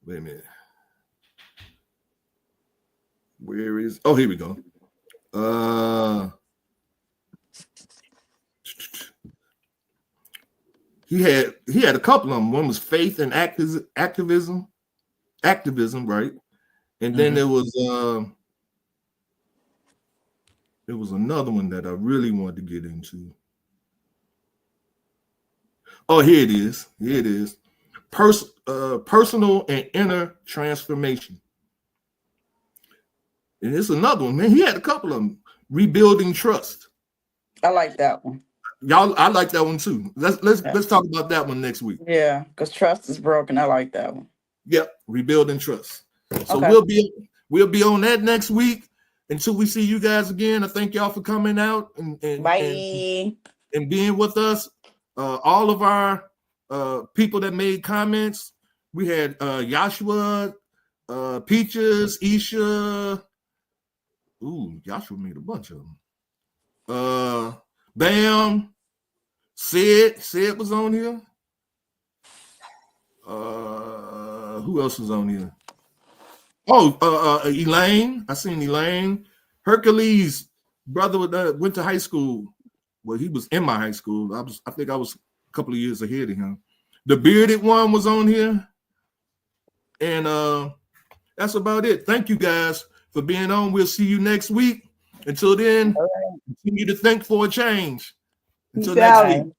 Speaker 2: minute. Where is? Oh, here we go. He had a couple of them. One was faith and activism, right? And then there was another one that I really wanted to get into. Oh, here it is. Personal and inner transformation. And it's another one, man. He had a couple of them. Rebuilding trust.
Speaker 3: I like that one.
Speaker 2: Y'all, I like that one too. Let's talk about that one next week.
Speaker 3: Yeah, because trust is broken. I like that one.
Speaker 2: Yep, rebuilding trust. So
Speaker 3: okay.
Speaker 2: we'll be on that next week. until we see you guys again, I thank y'all for coming out and
Speaker 3: Bye.
Speaker 2: and being with us. All of our people that made comments. We had Joshua, Peaches, Isha. Ooh, Joshua made a bunch of them. Bam. Sid was on here. Who else was on here? Oh, Elaine. I seen Elaine. Hercules' brother went to high school. Well, he was in my high school. I think I was a couple of years ahead of him. The bearded one was on here. And that's about it. Thank you guys for being on. We'll see you next week. Until then, continue to think for a change. Until
Speaker 4: Peace
Speaker 2: next
Speaker 4: out.
Speaker 2: week.